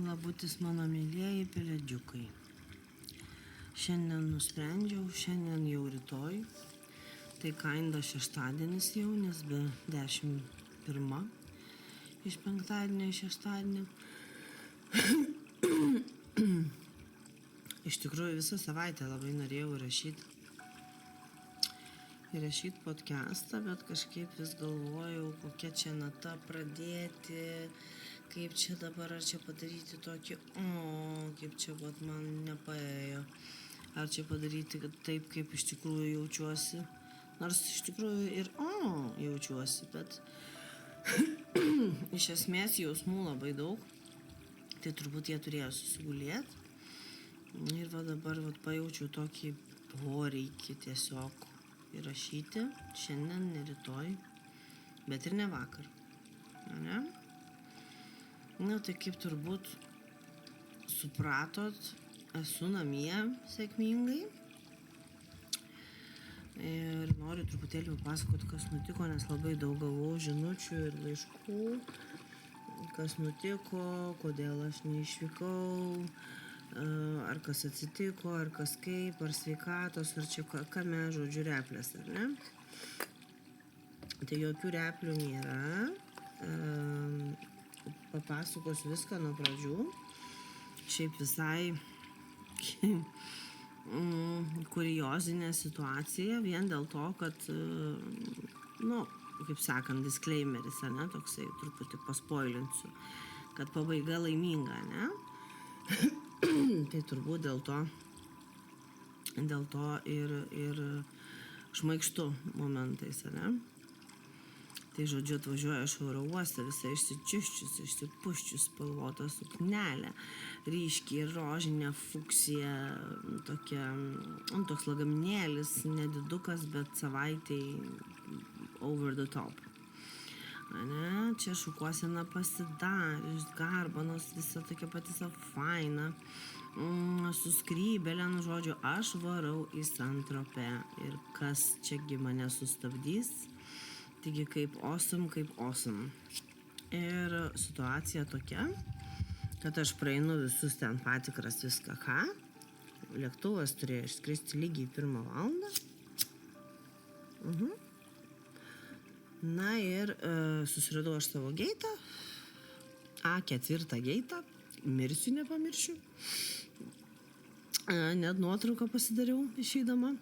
Labutis mano mėlėjai pelėdžiukai. Šiandien nusprendžiau, šiandien jau rytoj. Tai kinda šeštadienis jau, nes be 11 iš penktadienio į šeštadienį. Iš tikrųjų visą savaitę labai norėjau įrašyti podcastą, bet kažkaip vis galvojau, kokia čia nata pradėti, kaip čia dabar, ar čia padaryti tokį, kaip čia man nepaėjo, ar čia padaryti taip, kaip iš tikrųjų jaučiuosi, nors iš tikrųjų ir jaučiuosi, bet iš esmės jausmų labai daug, tai turbūt jie turėjo susigulėti ir dabar pajaučiau tokį poreikį tiesiog įrašyti šiandien, ne rytoj, bet ir ne vakar. Ne? Na, tai kaip turbūt supratot, esu namie sėkmingai ir noriu truputėlį papasakoti, kas nutiko, nes labai daug gavau žinučių ir laiškų, kas nutiko, kodėl aš neišvykau, ar kas atsitiko, ar kas kaip, ar sveikatos, ar čia kame, žodžiu, replės, ar ne? Tai jokių replių nėra. Papasakosiu viską nuo pradžių. Šiaip visai kuriozinė situacija, vien dėl to, kad, kaip sakant, disclaimeris, ne, toksai truputį paspoilinsiu, kad pabaiga laiminga, ne? Tai turbūt dėl to ir šmaikštu momentais, ne? Tai žodžiu atvažiuoja iš oro uoste, visą išsičiuščius, išsipuščius spalvotą suknelę, ryškiai rožinė fuksija, toks lagaminėlis, nedidukas, bet savaitei over the top. Ne, čia šukuosena pasidarius, garbanos, visa tokia pati faina, su skrybelė, žodžiu, aš varau į Saint-Tropez ir kas čiagi mane sustabdys, taigi kaip awesome. Ir situacija tokia, kad aš praeinu visus ten patikras viską, lėktuvas turėjo išskristi lygiai 1 valandą. Na ir susiradau aš savo geitą, A4 geitą, mirsiu nepamiršiu, net nuotrauką pasidariau išeidama.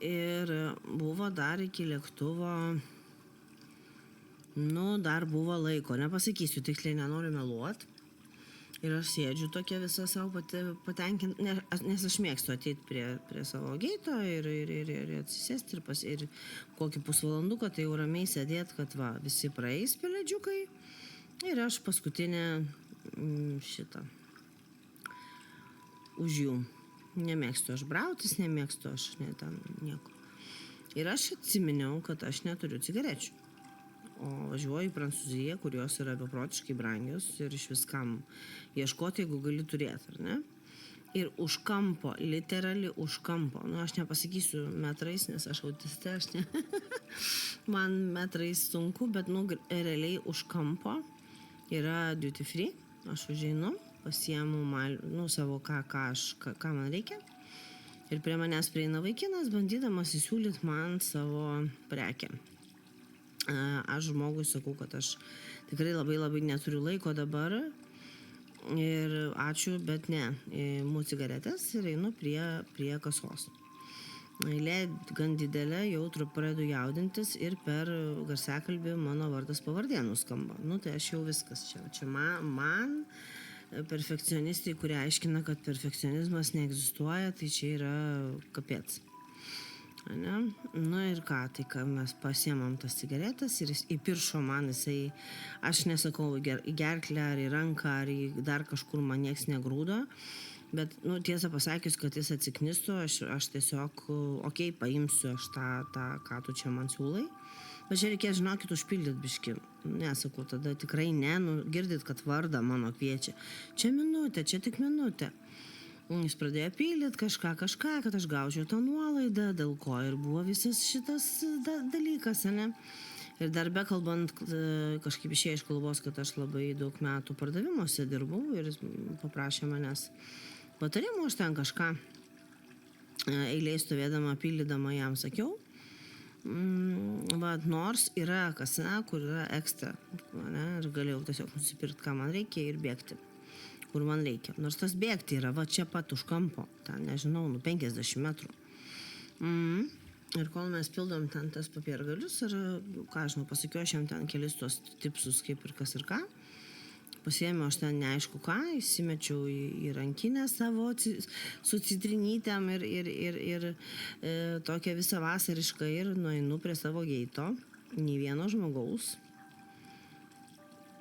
Ir buvo dar iki lėktuvo, dar buvo laiko, nepasakysiu, tiksliai nenoriu meluoti. Ir aš sėdžiu tokia visą savo patenkinti, nes aš mėgstu ateiti prie savo geito ir atsisėsti ir kokį pusvalanduką, tai jau ramiai sėdėti, kad visi praeis pelėdžiukai ir aš paskutinė už jų. Nemėgstu aš brautis, nemėgstu aš nieko. Ir aš atsiminiau, kad aš neturiu cigarečių. O važiuoju į Prancūziją, kurios yra beprotiškai brangios ir iš viskam ieškoti, jeigu gali turėti, ar ne? Ir už kampo, literali už kampo. Aš nepasakysiu metrais, nes aš autistė, man metrais sunku, bet realiai už kampo yra duty free. Aš užeinu, pasiemu savo ką man reikia. Ir prie manęs prieina vaikinas, bandydamas įsiūlyti man savo prekę. Aš žmogui sakau, kad aš tikrai labai labai neturiu laiko dabar ir ačiū, bet ne, imu cigaretės ir einu prie kasos. Eilė gan didelė, jau pradedu jaudintis ir per garsiakalbį mano vardas pavardė nuskamba. Tai aš jau viskas čia man perfekcionistai, kurie aiškina, kad perfekcionizmas neegzistuoja, tai čia yra kapėts. Ne? Ir ką, tai mes pasiemam tas cigaretės ir įpiršo man jisai, aš nesakau į gerklę ar į ranką ar į dar kažkur man nieks negrūdo, bet tiesą pasakius, kad jis atsiknistų, aš tiesiog, paimsiu aš tą, ką tu čia man siūlai, bet čia reikės, žinokit, užpildyti biškį, nesakau, tada tikrai ne, girdit, kad vardą mano kviečia, čia minutė, čia tik minutė. Jis pradėjo pylėti kažką, kad aš gaučiau tą nuolaidą, dėl ko ir buvo visas šitas dalykas, ne? Ir dar bekalbant, kažkaip išėjo iš kalbos, kad aš labai daug metų pardavimuose dirbau ir jis paprašė manęs patarimų, aš ten kažką eilėj stovėdama, pildydama jam sakiau. Nors yra kasa, kur yra ekstra, ne, ir galėjau tiesiog nusipirkti, ką man reikia ir bėgti, kur man reikia. Nors tas bėgti yra va čia pat už kampo, ten nežinau, 50 metrų. Ir kol mes pildom ten tas papiergalius ir, ką žinau, pasakiau aš jam ten kelis tuos tipsus kaip ir kas ir ką. Pasiėmiau aš ten neaišku ką, įsimečiau į rankinę savo su citrinytėm ir tokią visą vasarišką ir nueinu prie savo geito, nei vieno žmogaus.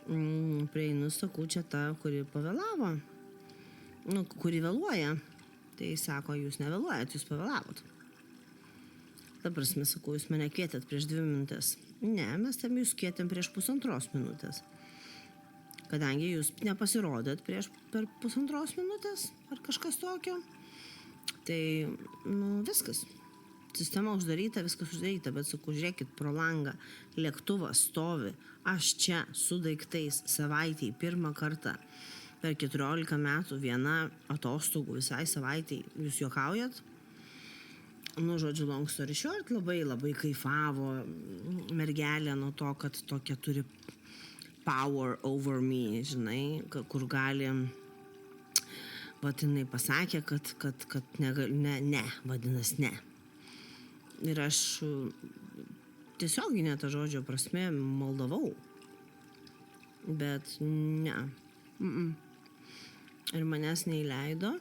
Prieinu, sakau, čia ta, kuri pavėlavo, kuri vėluoja. Tai sako, jūs nevėluojat, jūs pavėlavot. Ta prasme, sakau, jūs mane kvietėt prieš 2 minutės. Ne, mes tam jūs kvietėm prieš 1,5 minutės. Kadangi jūs nepasirodėt per 1,5 minutės ar kažkas tokio, tai, viskas. Sistema uždaryta, viskas uždaryta, bet sakau, žiūrėkit, pro langą lėktuvas stovi, aš čia su daiktais savaitėj 1 kartą per 14 metų viena atostogų visai savaitėj, jūs juokaujat? Žodžiu, long story short, labai kaifavo mergelė nuo to, kad tokia turi power over me, žinai, kur gali, jinai pasakė, kad ne, vadinas ne. Ir aš tiesioginė ta žodžio prasme maldavau, bet ne. Ir manęs neįleido.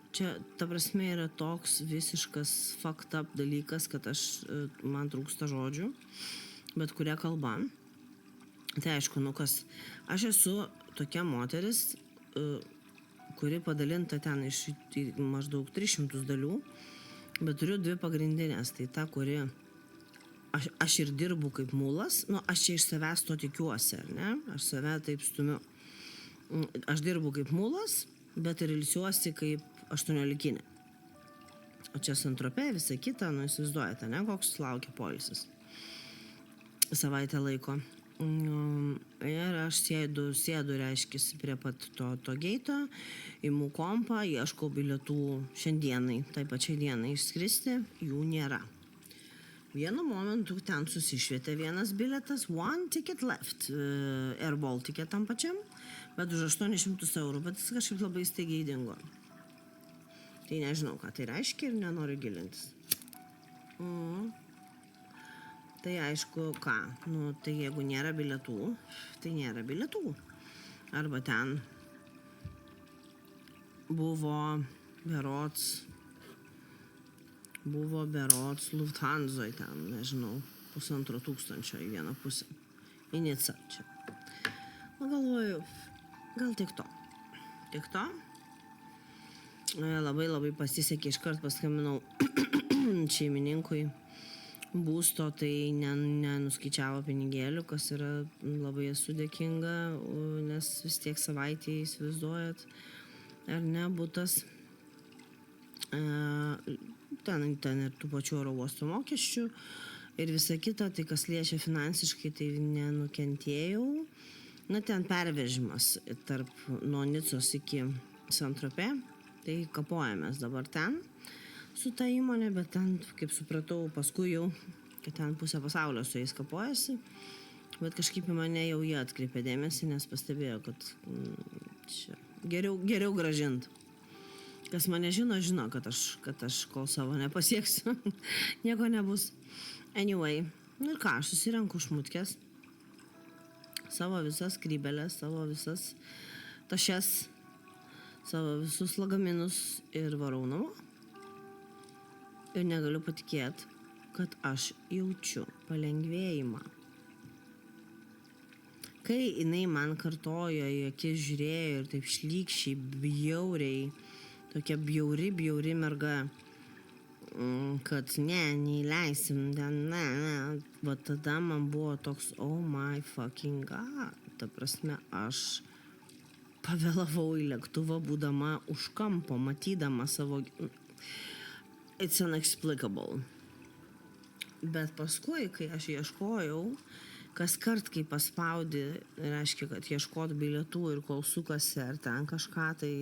Čia, ta prasme, yra toks visiškas fucked up dalykas, kad man trūksta žodžių, bet kuria kalba. Tai aišku, aš esu tokia moteris, kuri padalinta ten iš maždaug 300 dalių, bet turiu 2 pagrindinės. Tai ta, kuri aš ir dirbu kaip mulas, aš čia iš savęs to tikiuosi, ar ne? Aš save taip stumiu. Aš dirbu kaip mulas, bet ir ilsiuosi kaip 18-kinė. O čia Saint-Tropez, visa kita, įsivaizduojate, ne, koks laukia poilsis. Savaitę laiko. Ir aš sėdu, reiškiasi, prie pat to geito, imu kompą, ieškau bilietų šiandienai, tai pačiai dienai išskristi, jų nėra. Vienu momentu ten susišvietė vienas bilietas, one ticket left, Air Baltic tam pačiam, bet už 800 €, bet jis kažkaip labai staigiai dingo. Tai nežinau, ką tai reiškia ir nenoriu gilintis. Tai aišku, ką, tai jeigu nėra bilietų, tai nėra bilietų. Arba ten buvo berods Lufthansoj ten, nežinau, 1,5 į vieną pusę. Į Nicą čia. Galvoju, gal tik to. Labai pasisekė, iškart paskambinau šeimininkui būsto, tai nenuskaičiavo pinigėlių, kas yra labai esu dėkinga, nes vis tiek savaitėje įsivaizduojat, ar ne, būtas. Ten ir tų pačių oro uosto mokesčių ir visa kita, tai kas liečia finansiškai, tai nenukentėjau. Ten pervežimas nuo Nicos iki Saint-Tropez, tai kapojamės dabar ten su ta įmonė, bet ten, kaip supratau, paskui jau, kad ten pusę pasaulio su jais kapojasi, bet kažkaip į mane jau jie atkreipė dėmesį, nes pastebėjo, kad geriau grąžint. Kas mane žino, kad aš kol savo nepasieksiu, nieko nebus. Anyway, ir ką, aš susirenku šmutkės, savo visas skrybelės, savo visas tašes, savo visus lagaminus ir varau namo. Ir negaliu patikėti, kad aš jaučiu palengvėjimą. Kai jinai man kartojo, į akis žiūrėjo ir taip šlykščiai, bjauriai, tokia bjauri merga, kad neįleisim, va tada man buvo toks, oh my fucking god, ta prasme, aš pavėlavau į lėktuvą, būdama už kampo, matydama savo... It's inexplicable. Bet paskui, kai aš ieškojau kas kart, kai paspaudi, reiškia, kad ieškot bilietų ir kol sukasi ar ten kažką, tai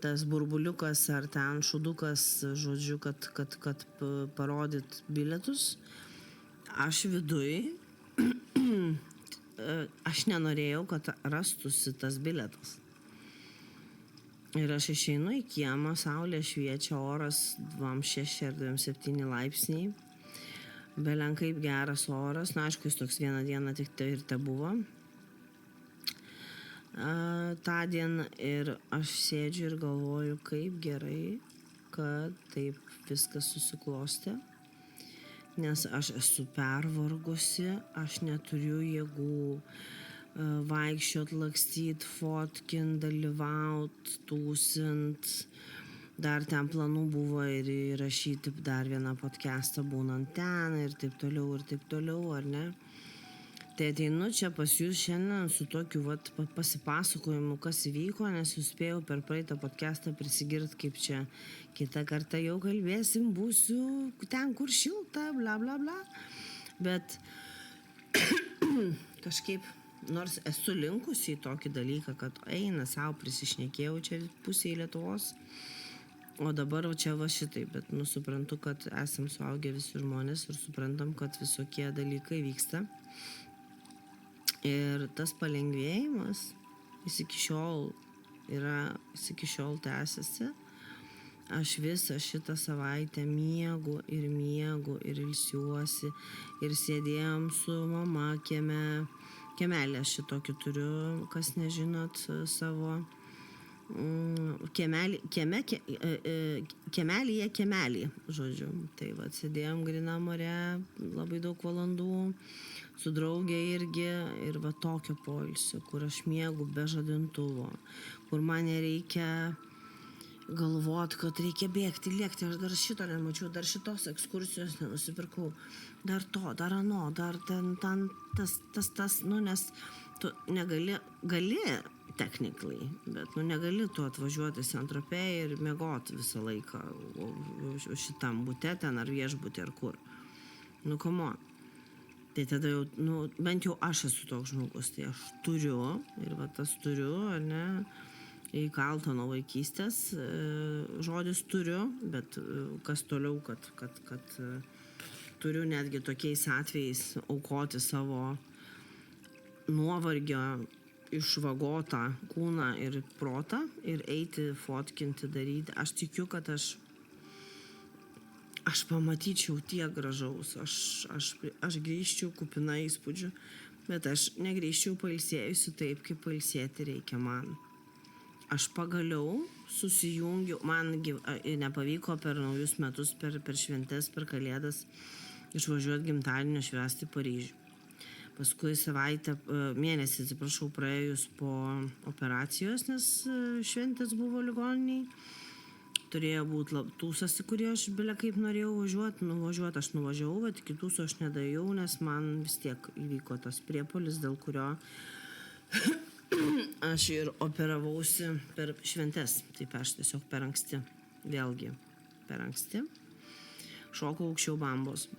tas burbuliukas ar ten šudukas, žodžiu, kad parodyt bilietus, aš viduj, aš nenorėjau, kad rastųsi tas bilietas. Ir aš išeinu į kiemą, saulė šviečia, oras 26 ar 27 laipsniai. Belenkaip geras oras, na aišku, jis toks vieną dieną tik tai ir te buvo. tą dieną ir aš sėdžiu ir galvoju, kaip gerai, kad taip viskas susiklostė, nes aš esu pervargusi, aš neturiu jėgų vaikščiot, lakstyt, fotkint, dalyvaut, tūsint. Dar ten planų buvo ir įrašyti dar vieną podcastą būnant ten ir taip toliau, ar ne? Tai ateinu čia pas jūs šiandien su tokiu pasipasakojimu, kas įvyko, nes jūs spėjau per praeitą podcastą prisigirt, kaip čia kitą kartą jau kalbėsim, būsiu ten, kur šilta, bla bla bla. Bet kažkaip, nors esu linkusi į tokį dalyką, kad eina savo prisišnekėjau čia pusėje Lietuvos, o dabar čia va šitai, bet suprantu, kad esam suaugę visi žmonės ir suprantam, kad visokie dalykai vyksta. Ir tas palengvėjimas jis iki šiol tęsiasi. Aš visą šitą savaitę miegu ir ilsiuosi ir sėdėjom su mama kiemelį aš šitokį turiu, kas nežinot, savo kiemelį, žodžiu. Tai va, sėdėjom grynam ore labai daug valandų, su draugė irgi, ir va tokio poilsio, kur aš miegu be žadintuvo, kur man nereikia galvot, kad reikia bėgti, lėkti, aš dar šito nemačiau, dar šitos ekskursijos nenusipirkau, dar to, dar ano, dar ten tas, nes tu negali, technically, bet negali tu atvažiuoti į Saint-Tropez ir miegoti visą laiką šitam bute ten ar viešbutį ar kur. Come on. Tai tada jau, bent jau aš esu toks žmogus, tai aš turiu, ir va tas turiu, ar ne, įkalta nuo vaikystės, žodis turiu, bet kas toliau, kad turiu netgi tokiais atvejais aukoti savo nuovargio išvagotą kūną ir protą ir eiti, fotkinti, daryti. Aš tikiu, kad aš pamatyčiau tiek gražaus, aš grįžčiau kupina įspūdžių, bet aš negrįžčiau pailsėjusi taip, kaip pailsėti reikia man. Aš pagaliau susijungiu, man nepavyko per naujus metus, per šventes, per kalėdas išvažiuoti gimtadienio švęsti Paryžių. Paskui mėnesį praėjus po operacijos, nes šventės buvo ligoniniai. Turėjo būti tūsas, į kurį aš bile kaip norėjau nuvažiuoti, aš nuvažiavau, bet iki tūso aš nedėjau, nes man vis tiek įvyko tas priepuolis, dėl kurio aš ir operavausi per šventes. Taip aš tiesiog per anksti, šokau aukščiau bambos.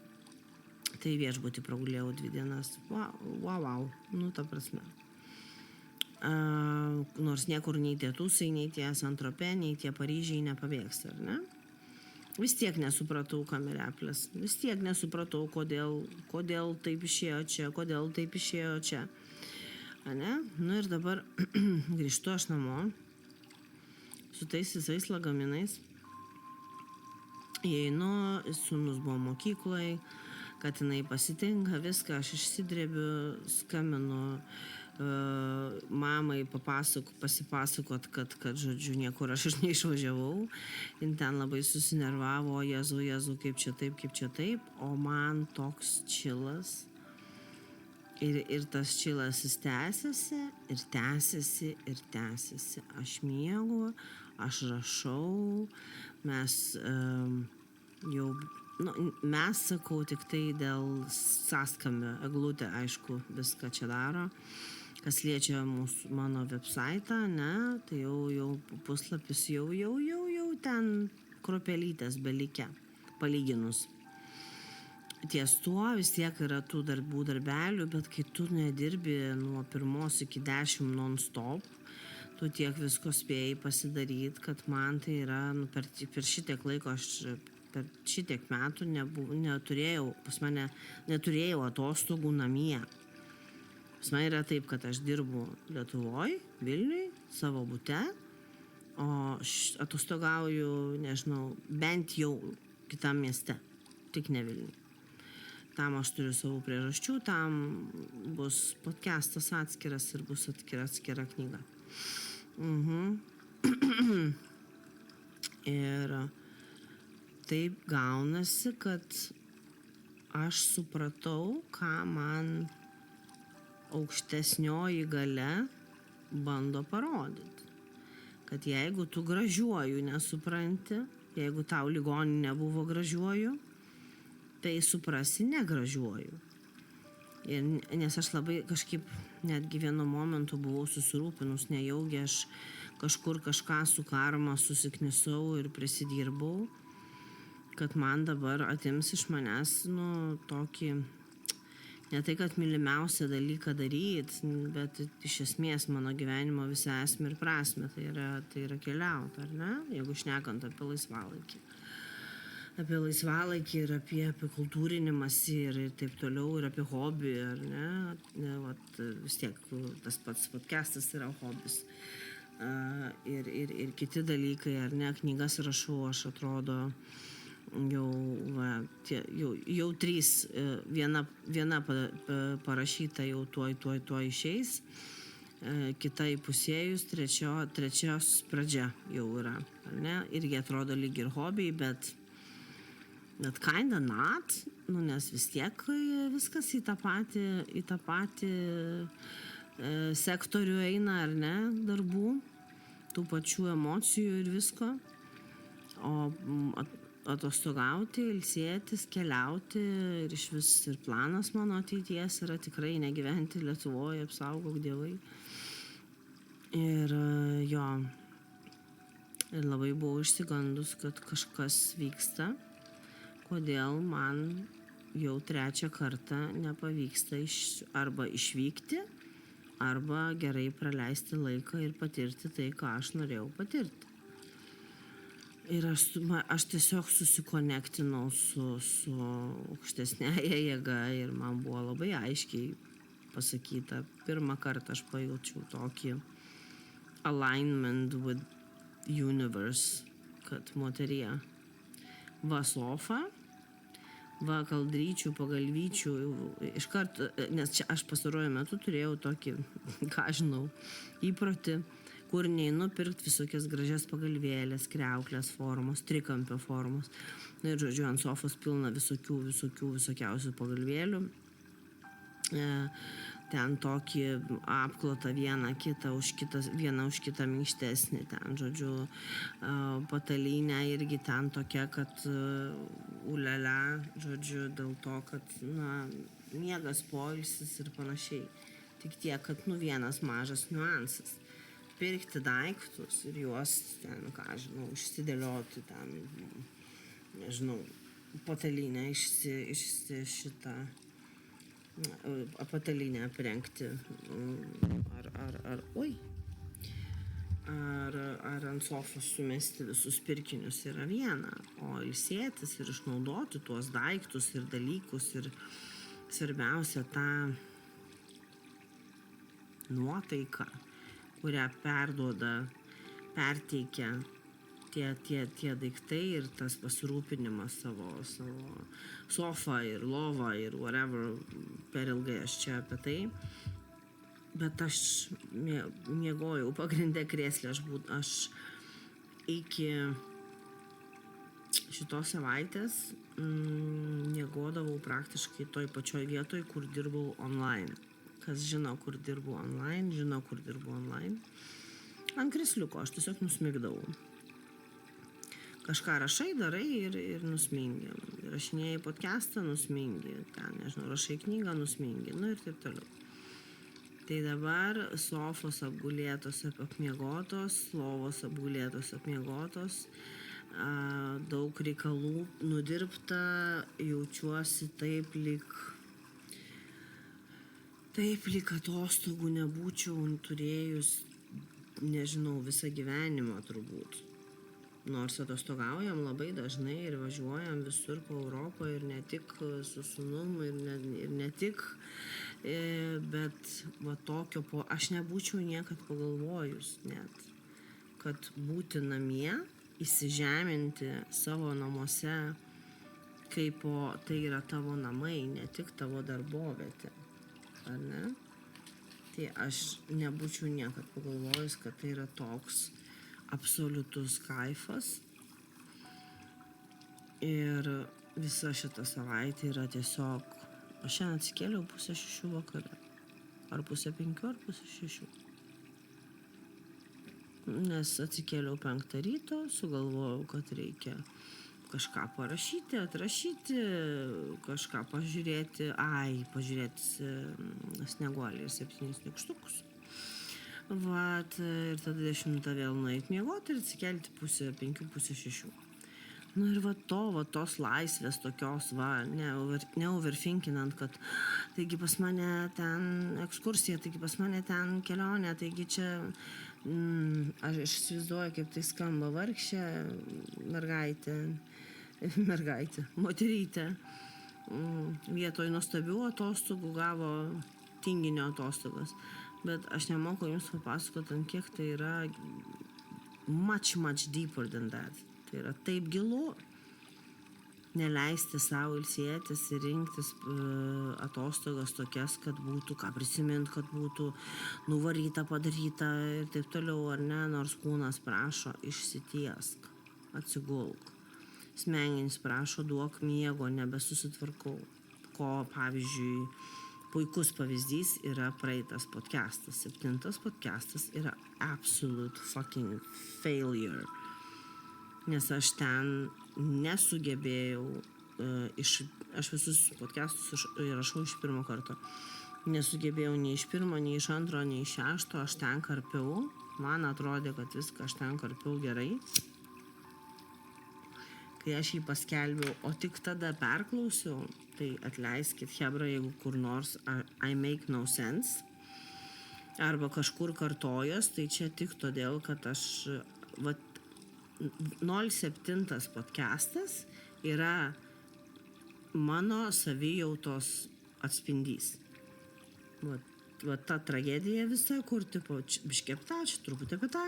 Tai viešbutį pragulėjau 2 dienas. Wow, ta prasme. Nors niekur nei tie tūsai, nei tie Saint-Tropez, nei tie Paryžiai nepabėgs, ar ne? Vis tiek nesupratau kamereples. Vis tiek nesupratau, kodėl taip išėjo čia. Ne? Ir dabar grįžtu aš namo su tais visais lagaminais. Įeinu, sūnus buvo mokykloj, kad jinai pasitinka viską, aš išsidrėbiu, skambinu mamai pasipasakot, kad žodžiu, niekur aš neišvažiavau. Jin ten labai susinervavo, Jėzu, kaip čia taip, o man toks čilas. Ir tas čilas jis tęsiasi. Aš miegu, aš rašau, mes sakau tik tai dėl sąskambio, eglutė, aišku, viską čia daro. Kas liečia mano website, ne, tai jau puslapis jau ten kruopelytės belikę, palyginus. ties tuo vis tiek yra tų darbelių, bet kai tu nedirbi nuo 1 iki 10 non-stop, tu tiek visko spėjai pasidaryti, kad man tai yra, per šitiek laiko per šitiek metų pas mane neturėjau atostogų namie. Pas mane yra taip, kad aš dirbu Lietuvoje, Vilniuj, savo bute, o atostogauju, nežinau, bent jau kitam mieste, tik ne Vilniuj. Tam aš turiu savo priežasčių, tam bus podcastas atskiras ir bus atskira knyga. Ir taip gaunasi, kad aš supratau, ką man aukštesnioji galia bando parodyti. Kad jeigu tu gražiuoju nesupranti, jeigu tau ligoninė buvo gražiuoju, tai suprasi negražiuoju. Nes aš labai kažkaip netgi vienu momentu buvau susirūpinus, nejaugi aš kažkur kažką su karma susiknisau ir prisidirbau, kad man dabar atims iš manęs, tokį, ne tai, kad mylimiausią dalyką daryti, bet iš esmės mano gyvenimo visą esmę ir prasmę, tai yra keliauti, ar ne? Jeigu šnekant apie laisvalaikį. Apie laisvalaikį ir apie kultūrinimąsi ir taip toliau, ir apie hobį, ar ne? Vis tiek tas pats podcastas yra hobis. Ir kiti dalykai, ar ne? Knygas rašau, aš atrodo, jau 3, viena parašyta jau tuoj išeis, kita įpusėjus, trečios pradžia jau yra, ar ne? Irgi atrodo lyg ir hobiai, bet kinda not, nes vis tiek viskas į tą patį sektorių eina, ar ne, darbų, tų pačių emocijų ir visko. O atostogauti, ilsėtis, keliauti ir iš vis ir planas mano ateities yra tikrai negyventi Lietuvoje, apsaugok Dievai. Ir ir labai buvau išsigandus, kad kažkas vyksta. Kodėl man jau 3 kartą nepavyksta arba išvykti, arba gerai praleisti laiką ir patirti tai, ką aš norėjau patirti. Ir aš tiesiog susikonektinau su aukštesnėje jėga ir man buvo labai aiškiai pasakyta. Pirmą kartą aš pajaučiau tokį alignment with universe, kad moterie va sofa, va kaldryčių, pagalvyčių, iškart, nes čia aš pastaruoju metu turėjau tokį, ką žinau, įprotį, kur neinu pirkti visokias gražias pagalvėlės, kriauklės formos, trikampio formos. Ir žodžiu, ant sofos pilna visokiausių pagalvėlių. Ten tokį apklotą vieną už kitą minkštesnį, ten, žodžiu, patalynė irgi ten tokia, kad ulele, žodžiu, dėl to, kad, miegas, poilsis ir panašiai. Tik tiek, kad, vienas mažas niuansas. Pirkti daiktus ir juos ten, ką žinau, išsidėlioti ten, nežinau, patalynę patalynę aprengti ar ant sofos sumesti visus pirkinius yra viena, o ilsėtis ir išnaudoti tuos daiktus ir dalykus ir svarbiausia tą nuotaiką, kurią perteikia tie daiktai ir tas pasirūpinimas savo sofą ir lovą ir whatever, per ilgai aš čia apie tai. Bet aš miegojau pagrindė krėslę, aš iki šitos savaitės miegodavau praktiškai toj pačioj vietoj, kur dirbau online. Kas žino, kur dirbu online, ant krėsliuko aš tiesiog nusmigdavau. Kažką rašai, darai ir nusmingi. Rašinėjai podcastą, nusmingi. Ten, nežinau, rašai knygą, nusmingi. Ir taip toliau. Tai dabar sofos apgulėtos, apmiegotos, lovos apgulėtos, apmiegotos. daug reikalų nudirbta, jaučiuosi taip lyg atostogų nebūčiau turėjus, nežinau, visą gyvenimą turbūt. Nors atostogaujam labai dažnai ir važiuojam visur po Europą ir ne tik su sūnum ir ne tik, bet va tokio aš nebūčiau niekad pagalvojus net, kad būti namie, įsižeminti savo namuose, kaip tai yra tavo namai, ne tik tavo darbovietė, ar ne? Tai aš nebūčiau niekad pagalvojus, kad tai yra toks absoliutus kaifas. Ir visa šita savaitė yra tiesiog, aš šiandien atsikėliau 5:30 vakare. Ar 5:30, ar 5:30. Nes atsikėliau 5 ryto, sugalvojau, kad reikia kažką parašyti, atrašyti, kažką pažiūrėti, Snieguolį ir 7 nykštukus. Vat, ir tada 10 vėl nueit miegoti ir atsikelti 5:30, 5:30. Nu ir tos laisvės tokios, neoverfinkinant, kad taigi pas mane ten ekskursija, taigi pas mane ten kelionė, taigi čia, aš įsivaizduoju, kaip tai skamba, vargšė mergaitė, moterytė, vietoj nuostabių atostogų gavo tinginio atostogas. Bet aš nemoku jums papasakoti, kiek tai yra much deeper than that. Tai yra taip gilu, neleisti savo ilsėtis ir rinktis atostogas tokias, kad būtų ką prisiminti, kad būtų nuvaryta, padaryta ir taip toliau, ar ne, nors kūnas prašo išsitiesk, atsigulk. Smegenys prašo duok miego, nebesusitvarkau. Ko, pavyzdžiui, puikus pavyzdys yra praeitas podcastas. 7 podcastas yra absolute fucking failure. Nes aš ten nesugebėjau, aš visus podcastus įrašau iš pirmo karto. Nesugebėjau nei iš pirmo, nei iš antro, nei iš 6, aš ten karpiau. Man atrodė, kad viską aš ten karpiau gerai. Kai aš jį paskelbiau, o tik tada perklausiau, tai atleiskit, hebra, jeigu kur nors I make no sense, arba kažkur kartojas, tai čia tik todėl, kad aš, 07 podcastas yra mano savijautos atspindys. Ta tragedija visa, kur tipo, biškį apie tą, čia truputį apie tą,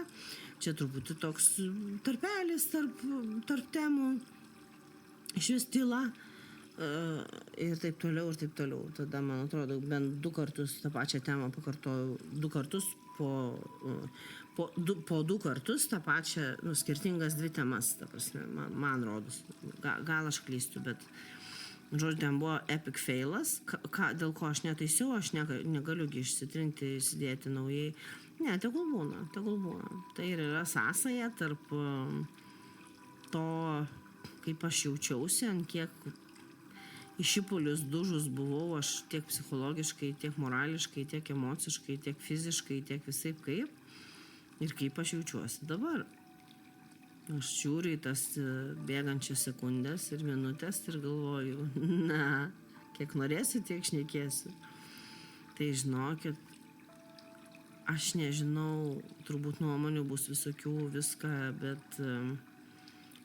čia truputį toks tarpelis tarp temų, iš vis tyla ir taip toliau. Tada, man atrodo, bent 2 kartus tą pačią temą pakartojau, 2 kartus po 2 kartus tą pačią, skirtingas 2 temas, ta prasme, man rodos, gal aš klystu, bet žodžiu, ten buvo epic failas, dėl ko aš netaisiau, aš negaliu išsitrinti, įsidėti naujai. Ne, tegul būna. Tai yra sąsaja tarp to, kaip aš jaučiausi, ant kiek išipulius dužus buvau, aš tiek psichologiškai, tiek morališkai, tiek emociškai, tiek fiziškai, tiek visaip kaip, ir kaip aš jaučiuosi dabar. Aš žiūriu į tas bėgančias sekundės ir minutės ir galvoju, kiek norėsiu, tiek šnekėsiu. Tai žinokit, aš nežinau, turbūt nuomonių bus visokių viską, bet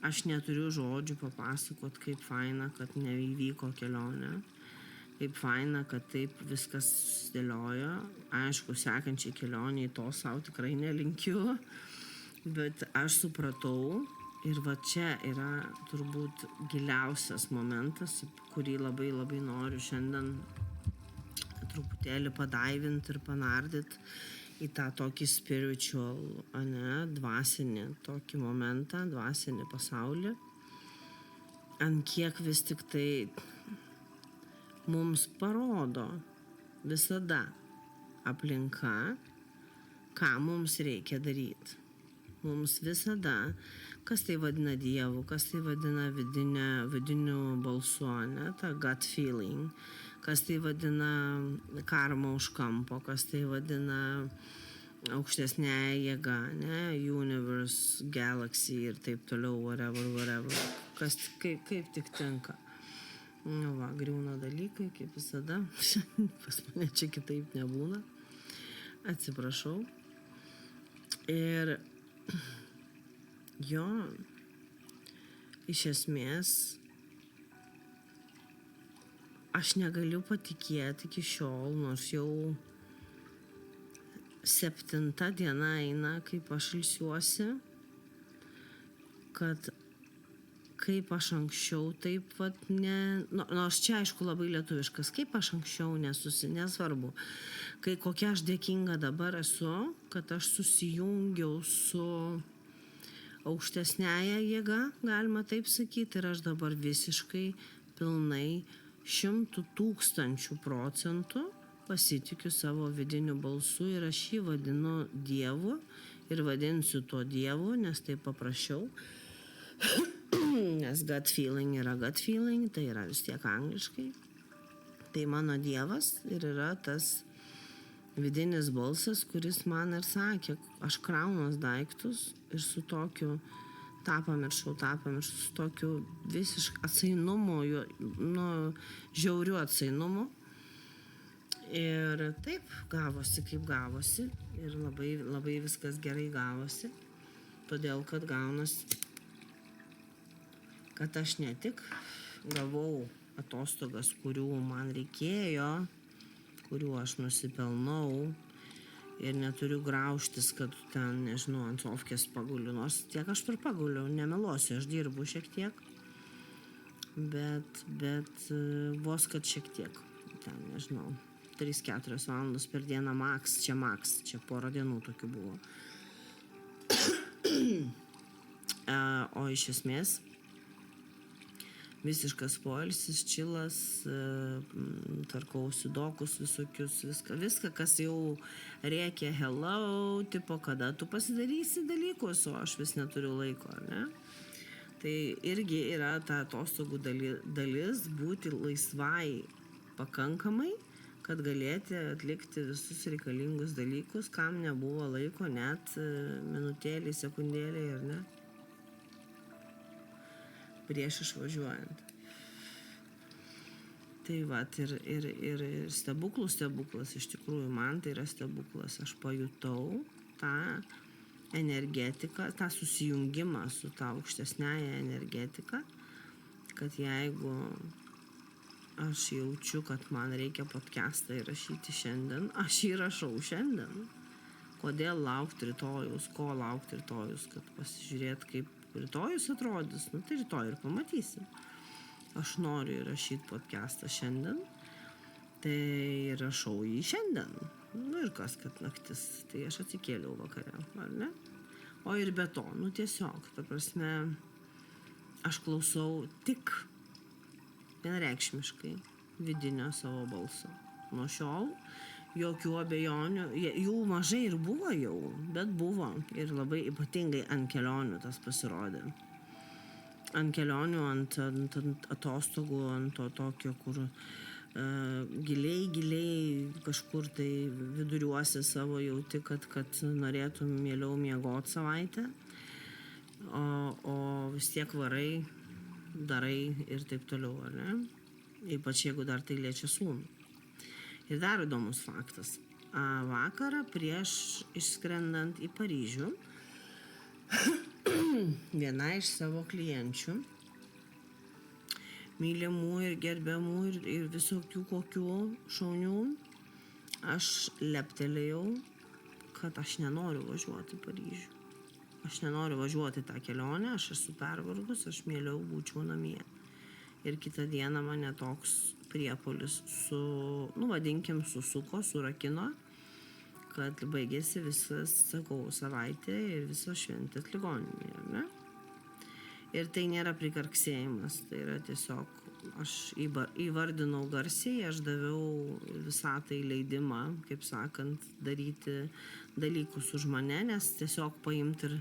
aš neturiu žodžių papasakot, kaip faina, kad neįvyko kelionė, kaip faina, kad taip viskas susidėliojo. Aišku, sekančiai kelioniai to savo tikrai nelinkiu. Bet aš supratau ir va čia yra turbūt giliausias momentas, kurį labai noriu šiandien truputėlį padaivinti ir panardyti į tą tokį spiritual, dvasinį tokį momentą, dvasinį pasaulį. Ant kiek vis tik tai mums parodo visada aplinka, ką mums reikia daryti. Mums visada, kas tai vadina Dievu, kas tai vadina vidiniu balsu, ta gut feeling, kas tai vadina karma už kampo, kas tai vadina aukštesnė jėga, ne, universe, galaxy ir taip toliau, whatever, kas, kaip tik tinka. Nu va, griūna dalykai, kaip visada, pas mane čia kitaip nebūna, atsiprašau. Ir jo, iš esmės, aš negaliu patikėti iki šiol, nors jau 7 diena eina, kaip aš ilsiuosi, kad kaip aš anksčiau taip vat nors čia aišku labai lietuviškas, kaip aš anksčiau nesvarbu, kai kokia aš dėkinga dabar esu, kad aš susijungiau su aukštesnėja jėga, galima taip sakyti, ir aš dabar visiškai pilnai 100,000% pasitikiu savo vidiniu balsu ir aš jį vadinu Dievu ir vadinsiu to Dievu, nes tai paprašiau. Nes gut feeling yra gut feeling, tai yra vis tiek angliškai. Tai mano Dievas ir yra tas vidinis balsas, kuris man ir sakė, aš kraunuos daiktus ir su tokiu tą pamiršau, su tokiu visiškai atsainumu, žiauriu atsainumu. Ir taip gavosi, kaip gavosi. Ir labai, labai viskas gerai gavosi. Todėl, kad gaunasi, kad aš ne tik gavau atostogas, kurių man reikėjo, kurių aš nusipelnau ir neturiu graužtis, kad ten, nežinau, ant sofkės paguliu, nors tiek aš per paguliu, nemeluosiu, aš dirbu šiek tiek, bet vos kad šiek tiek, ten, nežinau, 3-4 valandos per dieną max, čia porą dienų tokių buvo. O iš esmės, visiškas poilsis, čilas, tvarkausi dokus visokius, viską, kas jau rėkia hello, tipo, kada tu pasidarysi dalykus, o aš vis neturiu laiko, ar ne? Tai irgi yra ta atostogų dalis būti laisvai pakankamai, kad galėti atlikti visus reikalingus dalykus, kam nebuvo laiko net minutėlį, sekundėlį, ar ne? Prieš išvažiuojant. Tai vat, ir stebuklas, iš tikrųjų, man tai yra stebuklas. Aš pajutau tą energetiką, tą susijungimą su tą aukštesnėja energetika, kad jeigu aš jaučiu, kad man reikia podcastą įrašyti šiandien, aš įrašau šiandien. Kodėl laukti rytojus, ko laukti rytojus, kad pasižiūrėt, kaip rytojus atrodys, tai rytoj ir pamatysim. Aš noriu įrašyti podcastą šiandien, tai įrašau jį šiandien. Ir kas, kad naktis, tai aš atsikėliau vakare, ar ne? O ir be to, tiesiog, ta prasme, aš klausau tik vienareikšmiškai vidinio savo balso. Nuo šiol jokių abejonių, jų mažai ir buvo jau, bet buvo ir labai ypatingai ant kelionių tas pasirodė. Ant kelionių, ant atostogų, ant to tokio, kur giliai kažkur tai viduriuosi savo jauti, kad norėtum mieliau miegoti savaitę, o vis tiek varai, darai ir taip toliau, ar ne? Ypač jeigu dar tai liečia sūnų. Ir dar įdomus faktas. Vakarą prieš išskrendant į Paryžių, viena iš savo klienčių, mylimų ir gerbiamų ir visokių kokių šaunių, aš leptelėjau, kad aš nenoriu važiuoti į Paryžių. Aš nenoriu važiuoti tą kelionę, aš esu pervargus, aš mieliau būčiau namie. Ir kitą dieną mane toks priepuolis vadinkim, susuko, surakino, kad baigėsi visas, sakau, savaitė ir visos šventės ligoninėje, ne? Ir tai nėra prikarksėjimas, tai yra tiesiog, aš įvardinau garsiai, aš daviau visatai leidimą, kaip sakant, daryti dalykus už mane, nes tiesiog paimti ir,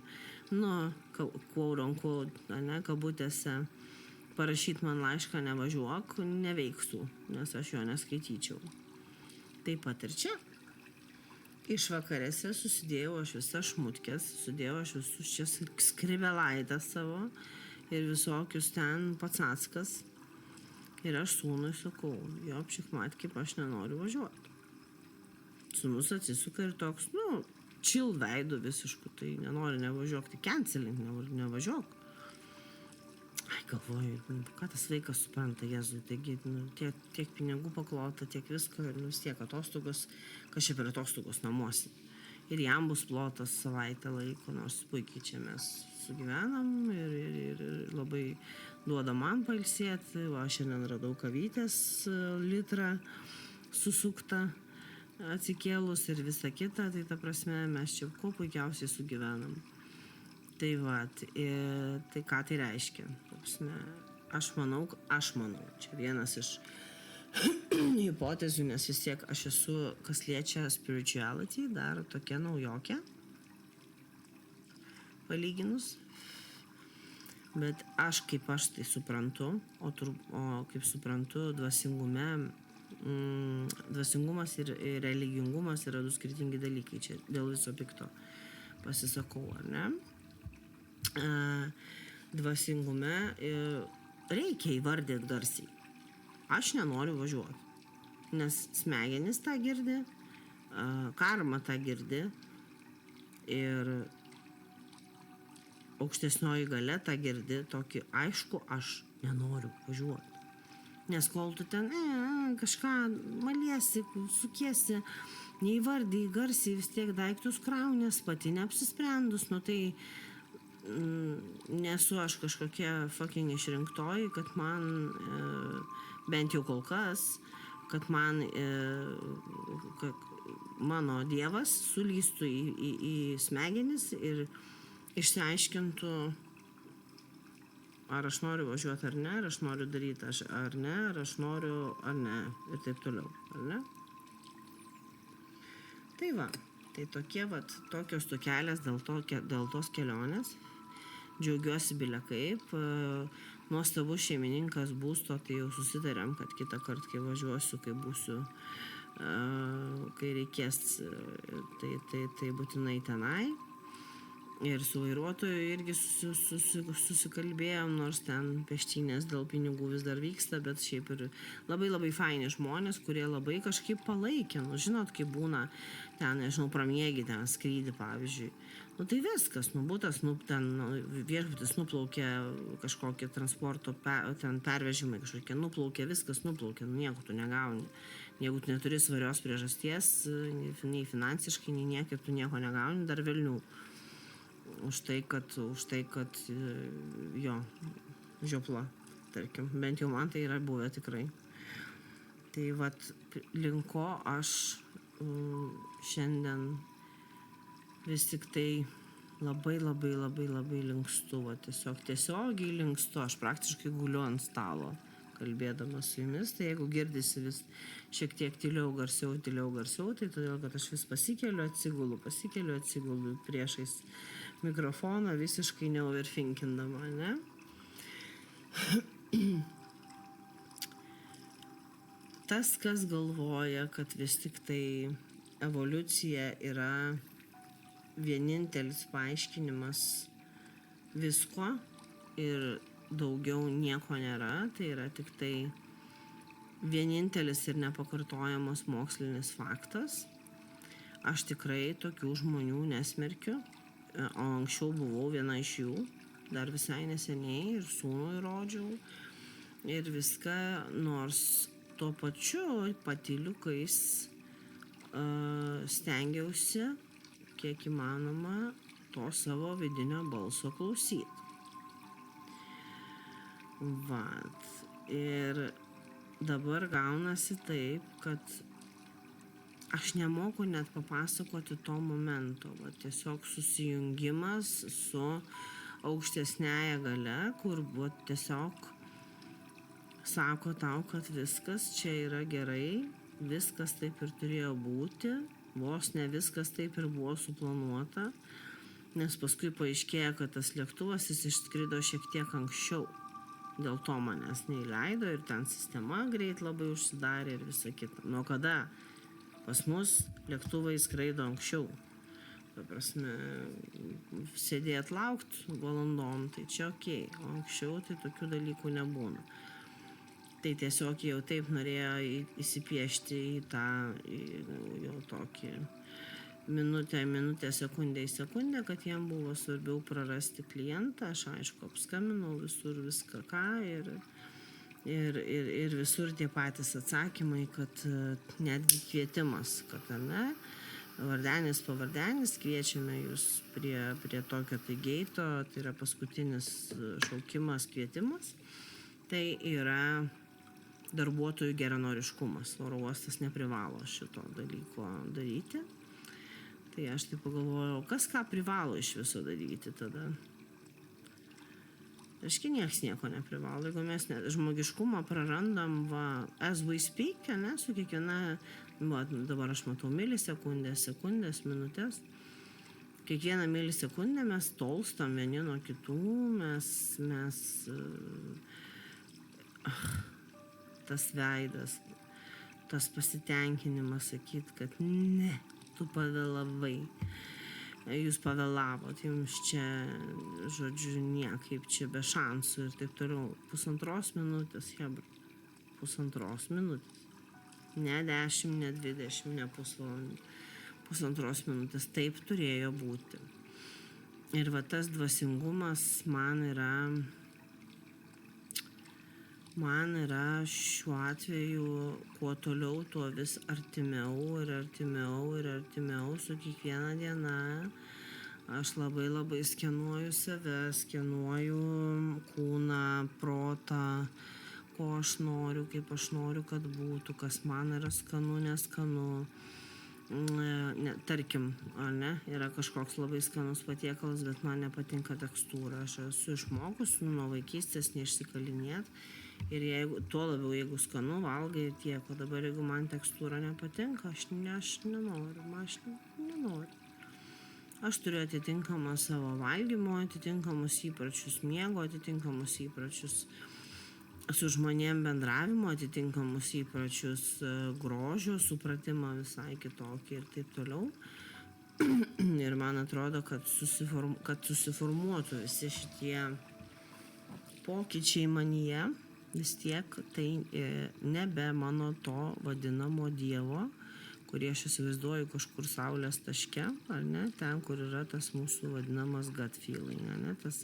quote unquote, kabutėse, parašyti man laišką nevažiuok, neveiktų, nes aš jo neskaityčiau. Taip pat ir čia. Išvakarėse susidėjau aš visas šmutkės, sudėjau aš visus čia skribelaites savo ir visokius ten pacackas. Ir aš sūnui sakau, jo psichmat, kaip aš nenoriu važiuoti. Sūnus atsisuka ir toks, chill veidu visišku, tai nenori nevažiuok, tai cancelink, nevažiuok. Ai, galvoju, ką tas vaikas supranta, Jėzui, taigi tiek pinigų paklota, tiek visko, ir vis tiek atostogos, kas čia per atostogos namuose. Ir jam bus plotas savaitę laiko, nors puikiai čia mes sugyvenam ir labai duoda man pailsėti. O aš šiandien radau kavytės litrą susuktą atsikėlus ir visa kita, tai ta prasme mes čia kuo puikiausiai sugyvenam. Tai va, tai ką tai reiškia? Aš manau, čia vienas iš hipotezių, nes vis tiek aš esu, kas liečia spirituality, dar tokia naujokė, palyginus. Bet kaip aš tai suprantu, o kaip suprantu, dvasingumas ir religingumas yra du skirtingi dalykai, čia dėl viso pikto pasisakau, ar ne? Dvasingume reikia įvardyti garsiai. Aš nenoriu važiuoti, nes smegenys tą girdi, karma tą girdi ir aukštesnioji galia tą girdi, tokį aišku, aš nenoriu važiuoti. Nes kol tu ten kažką maliesi, sukiesi, neįvardai garsiai, vis tiek daiktus kraunės, pati neapsisprendus, tai nesu aš kažkokia fucking išrinktoji, kad man, bent jau kol kas, kad man, mano dievas sulystų į smegenis ir išsiaiškintų, ar aš noriu važiuoti ar ne, ar aš noriu daryti ar ne, ar aš noriu ar ne, ir taip toliau, ar ne? Tai va, tai tokios tokelės dėl tos kelionės. Džiaugiuosi bilia kaip, nuostabus šeimininkas būsto, tai jau susitarėm, kad kitą kartą, kai važiuosiu, kai būsiu, kai reikės, tai būtinai tenai. Ir su vairuotoju irgi susikalbėjom, nors ten peštynės dėl pinigų vis dar vyksta, bet šiaip ir labai labai faini žmonės, kurie labai kažkaip palaikė. Žinot, kaip būna ten, nežinau, pramiegi ten skrydį, pavyzdžiui. Tai viskas, būtas, ten viešbutis nuplaukė, kažkokie transporto, ten pervežimai kažkokie nuplaukė, viskas nuplaukė, nieko tu negauni. Jeigu tu neturi svarios priežasties, nei finansiškai, nei niekaip tu nieko negauni, dar velnių. Už tai, kad jo, žiopla, tarkim, bent jau man tai yra buvę tikrai. Tai vat, linko aš šiandien vis tik tai labai linkstu, tiesiogiai linkstu, aš praktiškai guliu ant stalo, kalbėdama su jumis, tai jeigu girdisi vis šiek tiek tyliau, garsiau, tai todėl, kad aš vis pasikeliu, atsigulu priešais mikrofoną, visiškai neoverfinkindama, ne? Tas, kas galvoja, kad vis tik tai evoliucija yra vienintelis paaiškinimas visko ir daugiau nieko nėra, tai yra tik tai vienintelis ir nepakartojamas mokslinis faktas. Aš tikrai tokių žmonių nesmerkiu, o anksčiau buvau viena iš jų, dar visai neseniai ir sūnui rodžiau ir viską, nors tuo pačiu patyliukais stengiausi, kiek įmanoma, to savo vidinio balso klausyti. Vat. Ir dabar gaunasi taip, kad aš nemoku net papasakoti to momento. Tiesiog susijungimas su aukštesnėja galia, kur tiesiog sako tau, kad viskas čia yra gerai, viskas taip ir turėjo būti, vos ne viskas taip ir buvo suplanuota, nes paskui paaiškėjo, kad tas lėktuvas jis išskrido šiek tiek anksčiau. Dėl to manęs neįleido ir ten sistema greit labai užsidarė ir visa kita. Nuo kada pas mus lėktuvai skraido anksčiau. Ta prasme, sėdėt laukt valandom, tai čia okei, o anksčiau tai tokių dalykų nebūna. Tai tiesiog jau taip norėjo įsipiešti į tą jau tokį minutę, sekundę į sekundę, kad jam buvo svarbiau prarasti klientą. Aš aišku apskambinau visur viską ką ir visur tie patys atsakymai, kad netgi kvietimas, kad ne, vardenis, pavardenis, kviečiame jūs prie tokio tai geito, tai yra paskutinis šaukimas, kvietimas. Tai yra darbuotojų geranoriškumas. Oro uostas neprivalo šito dalyko daryti. Tai aš taip pagalvojau, kas ką privalo iš viso daryti tada. Aiškiai, nieks nieko neprivalo. Jeigu mes žmogiškumą prarandam, as we speak, ne, su kiekviena, dabar aš matau milisekundės, sekundės, minutės. Kiekvieną milisekundę mes tolstam vieni nuo kitų, mes tas veidas, tas pasitenkinimas sakyt, kad ne, tu pavėlavai. Jūs pavėlavot, jums čia, žodžiu, niekaip čia be šansų ir taip toliau. 1,5 minutės, hebra. 1,5 minutės. Ne 10, ne 20, ne pusvalandį. 1,5 minutės. Taip turėjo būti. Ir va tas dvasingumas man yra šiuo atveju, kuo toliau, tuo vis artimiau ir artimiau ir artimiau su kiekviena diena. Aš labai skenuoju save, skenuoju kūną, protą, ko aš noriu, kaip aš noriu, kad būtų, kas man yra skanu, neskanu. Tarkim, yra kažkoks labai skanus patiekalas, bet man nepatinka tekstūra. Aš esu išmokus nuo vaikystės neišsikalinėt. Ir tuo labiau, jeigu skanu, valgai ir tiek, o dabar jeigu man tekstūra nepatinka, aš nenoriu. Aš turiu atitinkamą savo valgymo, atitinkamus įpročius miego, atitinkamus įpročius su žmonėm bendravimo, atitinkamus įpročius grožio, supratimą visai kitokį ir taip toliau. Ir man atrodo, kad susiformuotų visi šitie pokyčiai manyje, vis tiek tai nebe mano to vadinamo Dievo, kurį aš įsivaizduoju kažkur saulės taške, ar ne, ten, kur yra tas mūsų vadinamas gut feeling, ne, tas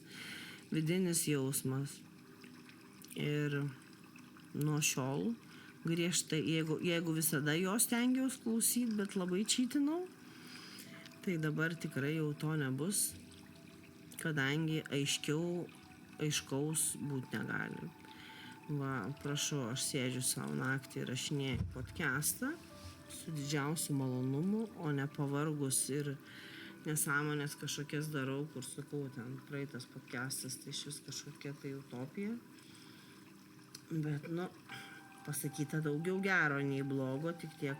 vidinis jausmas. Ir nuo šiol griežtai, jeigu visada jo stengiaus klausyti, bet labai čytinau, tai dabar tikrai jau to nebus, kadangi aiškaus būti negali. Prašau, aš sėdžiu savo naktį ir rašinėju podcastą su didžiausiu malonumu, o ne pavargus ir nesąmonės kažkokias darau, kur sakau, ten praeitas podcastas, tai šis kažkokia tai utopija. Bet, pasakyta daugiau gero nei blogo, tik tiek,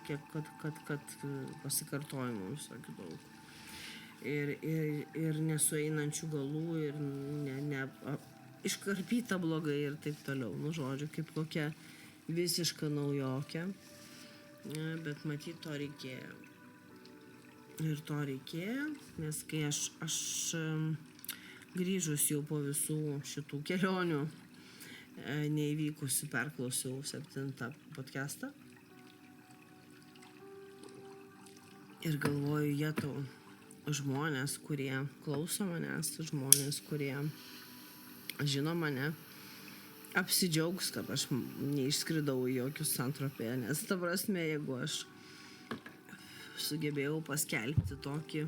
kad pasikartojimų visokių daug. Ir nesueinančių galų, ir iškarpyta blogai ir taip toliau. Žodžiu, kaip kokia visiška naujokė. Bet matyt, to reikėjo. Ir to reikėjo, nes kai aš grįžus jau po visų šitų kelionių neįvykusių, perklausiau 7 podcastą. Ir galvoju, jetau, žmonės, kurie klauso manęs, žmonės, kurie žino mane, apsidžiaugs, kad aš neišskridau į jokius Saint-Tropez, nes ta prasme, jeigu aš sugebėjau paskelbti tokį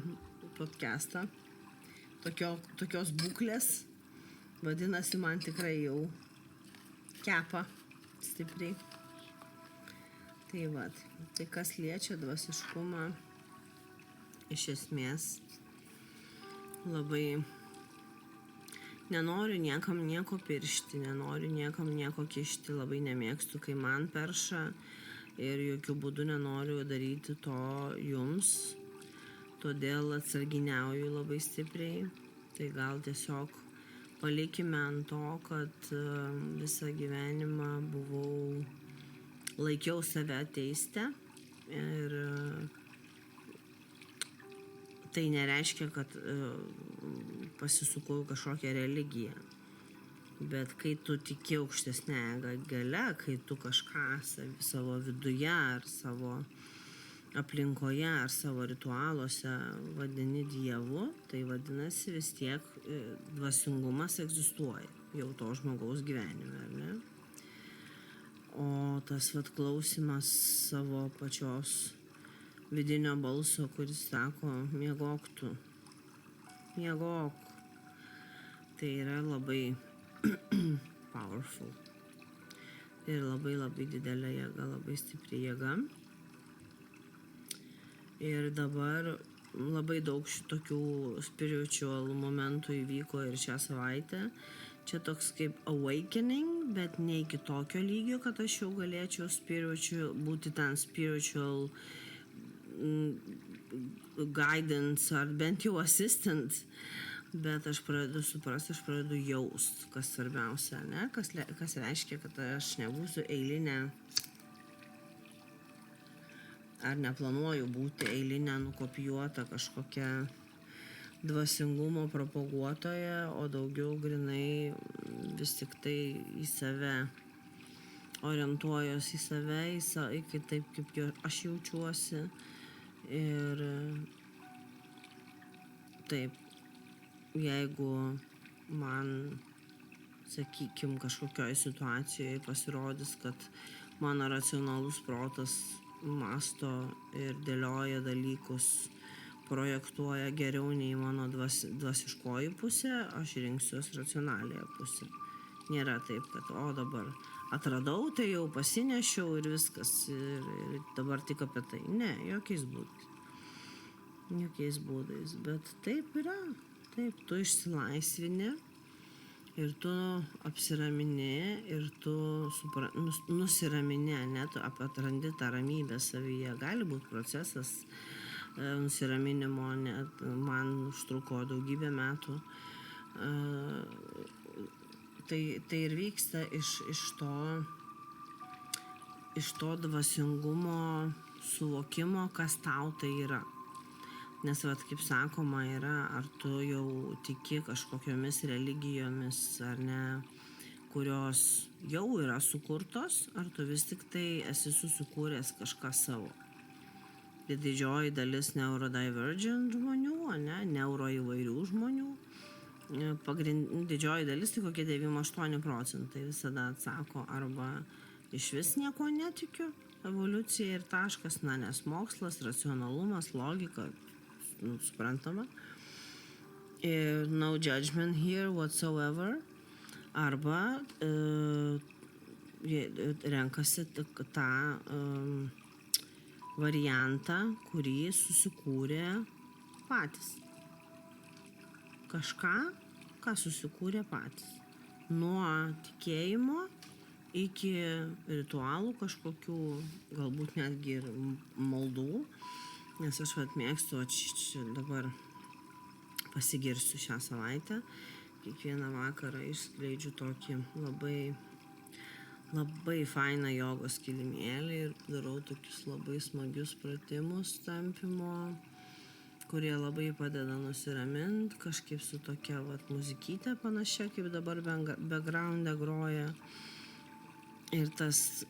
podcastą, tokios būklės, vadinasi, man tikrai jau kepa stipriai. Tai kas liečia dvasiškumą, iš esmės labai nenoriu niekam nieko piršti, nenoriu niekam nieko kišti, labai nemėgstu, kai man perša ir jokių būdų nenoriu daryti to jums, todėl atsarginiauju labai stipriai. Tai gal tiesiog palikime ant to, kad visą gyvenimą laikiau save ateiste ir tai nereiškia, kad pasisukau kažkokią religiją. Bet kai tu tiki aukštesnė galia, kai tu kažką savo viduje ar savo aplinkoje ar savo ritualuose vadini Dievu, tai vadinasi vis tiek dvasingumas egzistuoja jau to žmogaus gyvenime, ar ne? O tas klausimas savo pačios vidinio balso, kuris sako, miegok tu, miegok, tai yra labai powerful. Ir labai labai didelė jėga, labai stipri jėga. Ir dabar labai daug šitokių spiritual momentų įvyko ir šią savaitę. Čia toks kaip awakening, bet ne iki tokio lygio, kad aš jau galėčiau būti ten spiritual guidance ar bent jau assistant. Bet aš pradedu suprasti, aš pradedu jaust, kas svarbiausia, ne? Kas reiškia, kad aš nebūsiu eilinė ar neplanuoju būti eilinė nukopijuota kažkokia dvasingumo propaguotoja, o daugiau grinai vis tik tai į save orientuojuosi, į save, taip kaip aš jaučiuosi. Ir taip, jeigu man, sakykim, kažkokioj situacijoje pasirodys, kad mano racionalus protas masto ir dėlioja dalykus, projektuoja geriau nei mano dvasiškoji pusė, aš rinksiuos racionaliąją pusę. Nėra taip, kad dabar atradau, tai jau pasinešiau ir viskas, ir dabar tik apie tai. Ne, jokiais būdais. Jokiais būdais, bet taip yra. Taip, tu išsilaisvini ir tu apsiramini ir tu nusiramini, ne, tu atrandi tą ramybę savyje. Gali būti procesas nusiraminimo, net man užtruko daugybę metų. Tai ir vyksta iš to dvasingumo suvokimo, kas tau tai yra. Nes, kaip sakoma, yra, ar tu jau tiki kažkokiomis religijomis, ar ne, kurios jau yra sukurtos, ar tu vis tik tai esi susikūręs kažką savo. Tai didžioji dalis neurodivergent žmonių, ne, neuro įvairių žmonių, didžioji dalis, tai kokie 98% visada atsako, arba iš vis nieko netikiu, evoliucija ir taškas, nes mokslas, racionalumas, logika, suprantama. No judgment here whatsoever. Arba renkasi tą variantą, kurį susikūrė patys. Kažką, ką susikūrė patys. Nuo tikėjimo iki ritualų kažkokių, galbūt netgi ir maldų. Nes aš mėgstu, dabar pasigirsiu šią savaitę, kiekvieną vakarą išskleidžiu tokį labai fainą jogos kilimėlį ir darau tokius labai smagius pratimus tampimo, kurie labai padeda nusiraminti, kažkaip su tokia muzikytė panašia, kaip dabar background'e groja. Ir tas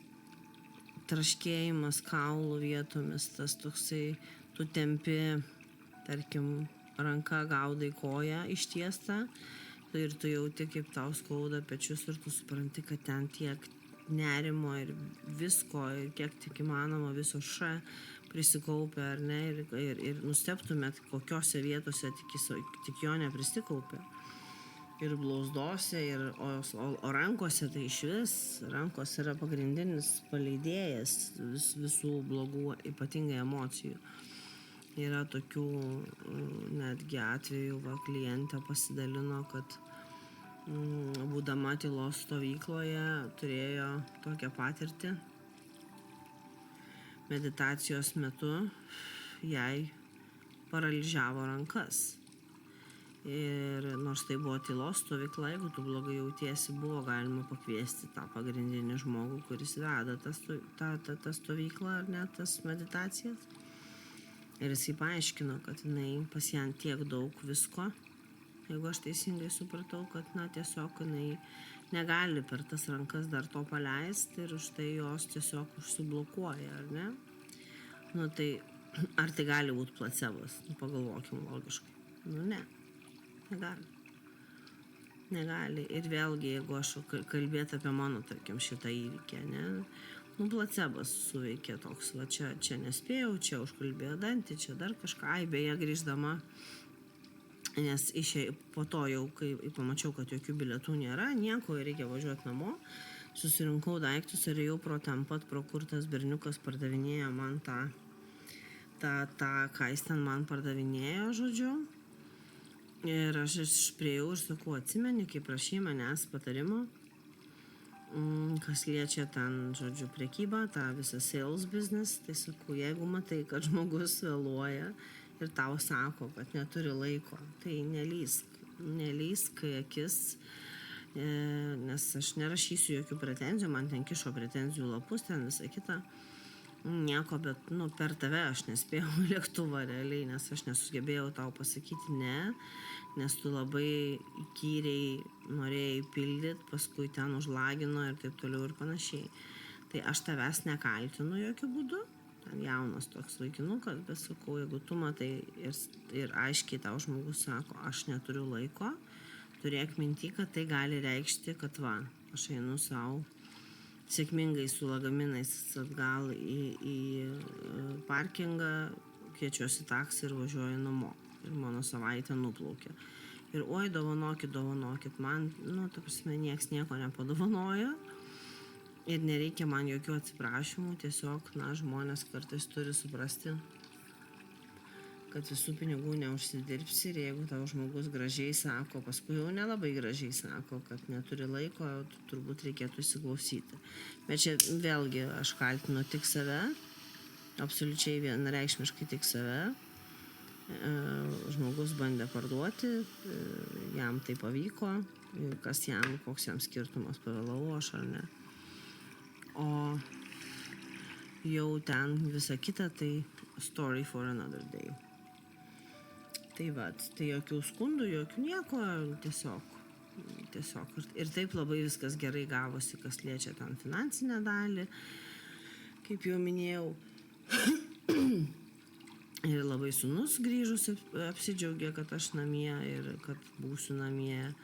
traškėjimas kaulų vietomis, tas toksai, tu tempi, tarkim, ranka gaudai koją ištiestą ir tu jauti, kaip tau skauda pečius ir tu supranti, kad ten tiek nerimo ir visko, ir kiek tik įmanoma viso prisikaupia, ar ne, ir nustebtumėt, kokiose vietose tik jo nepristikaupia. Ir blauzdose, o rankose tai išvis, rankos yra pagrindinis paleidėjas visų blogų, ypatingai emocijų. Yra tokių netgi atvejų, klientė pasidalino, kad būdama tylos stovykloje turėjo tokią patirtį. Meditacijos metu jai paralyžiavo rankas. Ir nors tai buvo tylos stovykla, jeigu tu blogai jautiesi, buvo galima pakviesti tą pagrindinį žmogų, kuris veda tą stovyklą ar net tas meditacijas. Ir jisai paaiškino, kad jinai pas ją tiek daug visko, jeigu aš teisingai supratau, kad tiesiog jinai negali per tas rankas dar to paleisti ir už tai jos tiesiog užsiblokuoja, ar ne? Tai ar tai gali būti placebas? Pagalvokim logiškai. Ne, negali. Negali. Ir vėlgi, jeigu aš kalbėt apie mano, tarkim, šitą įvykį, ne? Placebas suveikė toks, va čia nespėjau, čia užkalbėjo dantį, čia dar kažką, beje, grįždama, nes po to jau, kai pamačiau, kad jokių bilietų nėra, nieko, reikia važiuoti namo, susirinkau daiktus ir jau pro ten pat, pro kur tas berniukas pardavinėjo man ką jis ten man pardavinėjo, žodžiu. Ir aš priėjau ir sakau, atsimeni, kai prašy manęs patarimo, kas liečia ten, žodžiu, prekybą, tą visą sales business, tai sakau, jeigu matai, kad žmogus vėluoja ir tau sako, kad neturi laiko, tai nelįsk į akis, nes aš nerašysiu jokių pretenzijų, man ten kišo pretenzijų lapus, ten visą kitą. Nieko, bet per tave aš nespėjau lėktuvą realiai, nes aš nesugebėjau tau pasakyti ne, nes tu labai įkyriai norėjai pildyti, paskui ten užlagino ir taip toliau ir panašiai. Tai aš tavęs nekaltinu jokių būdų, ten jaunas toks vaikinukas, bet sakau, jeigu tu matai ir aiškiai tau žmogus sako, aš neturiu laiko, turėk minty, kad tai gali reikšti, kad aš einu savo sėkmingai su lagaminais atgal į parkingą, kviečiuosi taksį ir važiuoju namo. Ir mano savaitė nuplaukė. Ir oi, dovanokit, man, ta prasme, nieks nieko nepadovanoja. Ir nereikia man jokių atsiprašymų, tiesiog, žmonės kartais turi suprasti, kad visų pinigų neužsidirbsi ir jeigu tau žmogus gražiai sako, paskui jau nelabai gražiai sako, kad neturi laiko, turbūt reikėtų įsiklausyti. Bet čia vėlgi aš kaltinu tik save, absoliučiai vienareikšmiškai tik save. Žmogus bandė parduoti, jam tai pavyko, koks jam skirtumas, pavėlavau aš ar ne. O jau ten visa kita, tai story for another day. Tai tai jokių skundų, jokių nieko, tiesiog. Ir taip labai viskas gerai gavosi, kas liečia ten finansinę dalį, kaip jau minėjau. Ir labai sūnus grįžus apsidžiaugė, kad aš namie ir kad būsiu namie.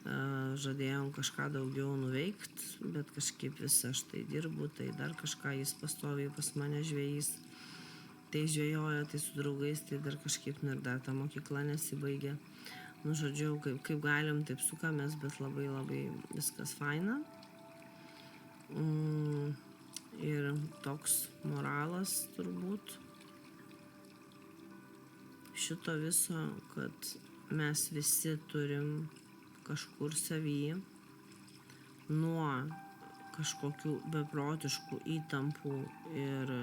Žadėjom kažką daugiau nuveikti, bet kažkaip vis aš tai dirbu, tai dar kažką jis pastoviai pas mane žvejys. Tai žvejoja, tai su draugais, tai dar kažkaip ir dar ta mokykla nesibaigė. Žodžiu, kaip galim, taip sukamės, bet labai labai viskas faina. Ir toks moralas turbūt šito viso, kad mes visi turim kažkur savyje nuo kažkokių beprotiškų įtampų ir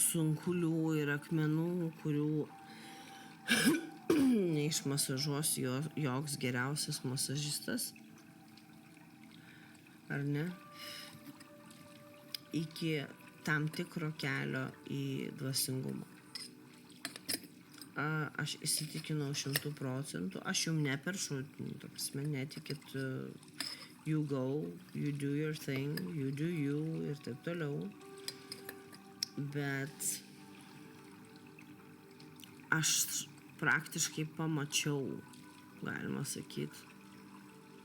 sunkulių ir akmenų, kurių neišmasažuos joks geriausias masažistas, ar ne, iki tam tikro kelio į dvasingumą. Aš įsitikinau 100%, aš jum neperšu, ta prasme, netikit, you go, you do your thing, you do you ir taip toliau. Bet aš praktiškai pamačiau, galima sakyti,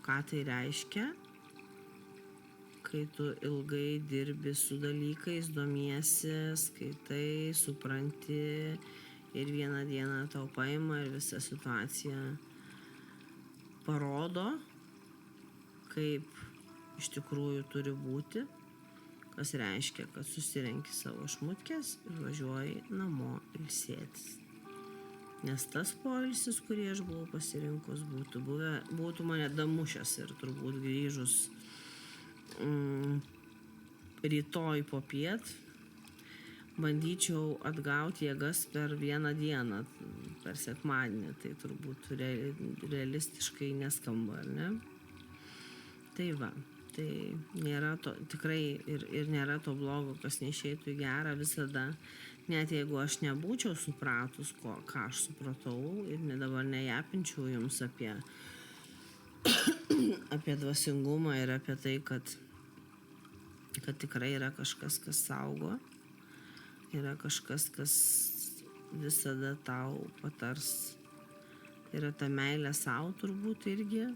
ką tai reiškia, kai tu ilgai dirbi su dalykais, domiesi, skaitai, supranti ir vieną dieną tau paima ir visa situacija parodo, kaip iš tikrųjų turi būti. Kas reiškia, kad susirenki savo šmutkės ir važiuoji namo ilsėtis. Nes tas poilsis, kurį aš buvau pasirinkus, būtų mane damušęs ir turbūt grįžus rytoj po piet, bandyčiau atgauti jėgas per vieną dieną, per sekmadienį, tai turbūt realistiškai neskamba, ar ne? Tai va. Tai nėra to, tikrai ir nėra to blogo, kas neišeitų į gerą visada, net jeigu aš nebūčiau supratus, ką aš supratau ir dabar nejapinčiau jums apie dvasingumą ir apie tai, kad tikrai yra kažkas, kas saugo, yra kažkas, kas visada tau patars, yra ta meilė sau turbūt irgi.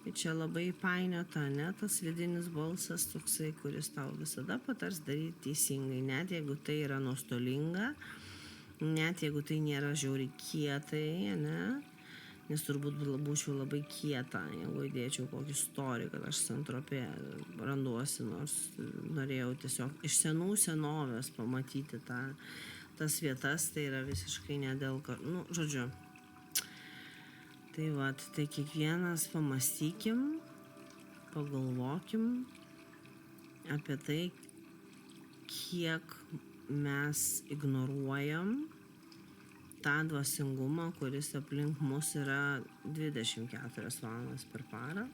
Ir čia labai painiota, ne, tas vidinis balsas toksai, kuris tau visada patars daryti teisingai, net jeigu tai yra nuostolinga, net jeigu tai nėra žiauriai kietai, ne, nes turbūt būčiau labai kieta, jeigu įdėčiau kokį storį, kad aš Santropė randuosi, nors norėjau tiesiog iš senų senovės pamatyti tas vietas, tai yra visiškai ne dėl, žodžiu. Tai tai kiekvienas pamąstykim, pagalvokim apie tai, kiek mes ignoruojam tą dvasingumą, kuris aplink mus yra 24 valandas per parą.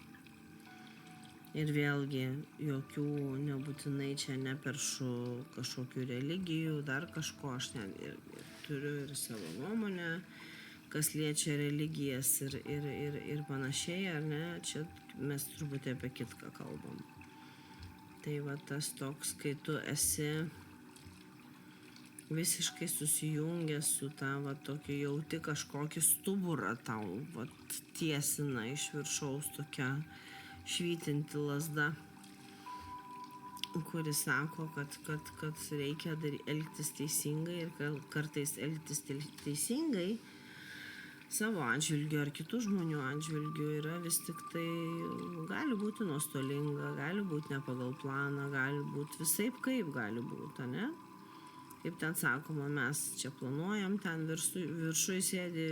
Ir vėlgi, jokių nebūtinai čia neperšu kažkokių religijų, dar kažko, aš turiu ir savo nuomonę, kas liečia religijas ir panašiai, ar ne, čia mes truputį apie kitką kalbam. Tai tas toks, kai tu esi visiškai susijungęs su ta, tokį jauti kažkokį stuburą tau, tiesina iš viršaus tokia švytinti lazda, kuris sako, kad reikia elgtis teisingai ir kartais elgtis teisingai savo atžvilgiu ar kitų žmonių atžvilgiu yra vis tik tai gali būti nuostolinga, gali būti ne pagal planą, gali būti visaip kaip gali būti, ne? Kaip ten sakoma, mes čia planuojam, ten viršui sėdi,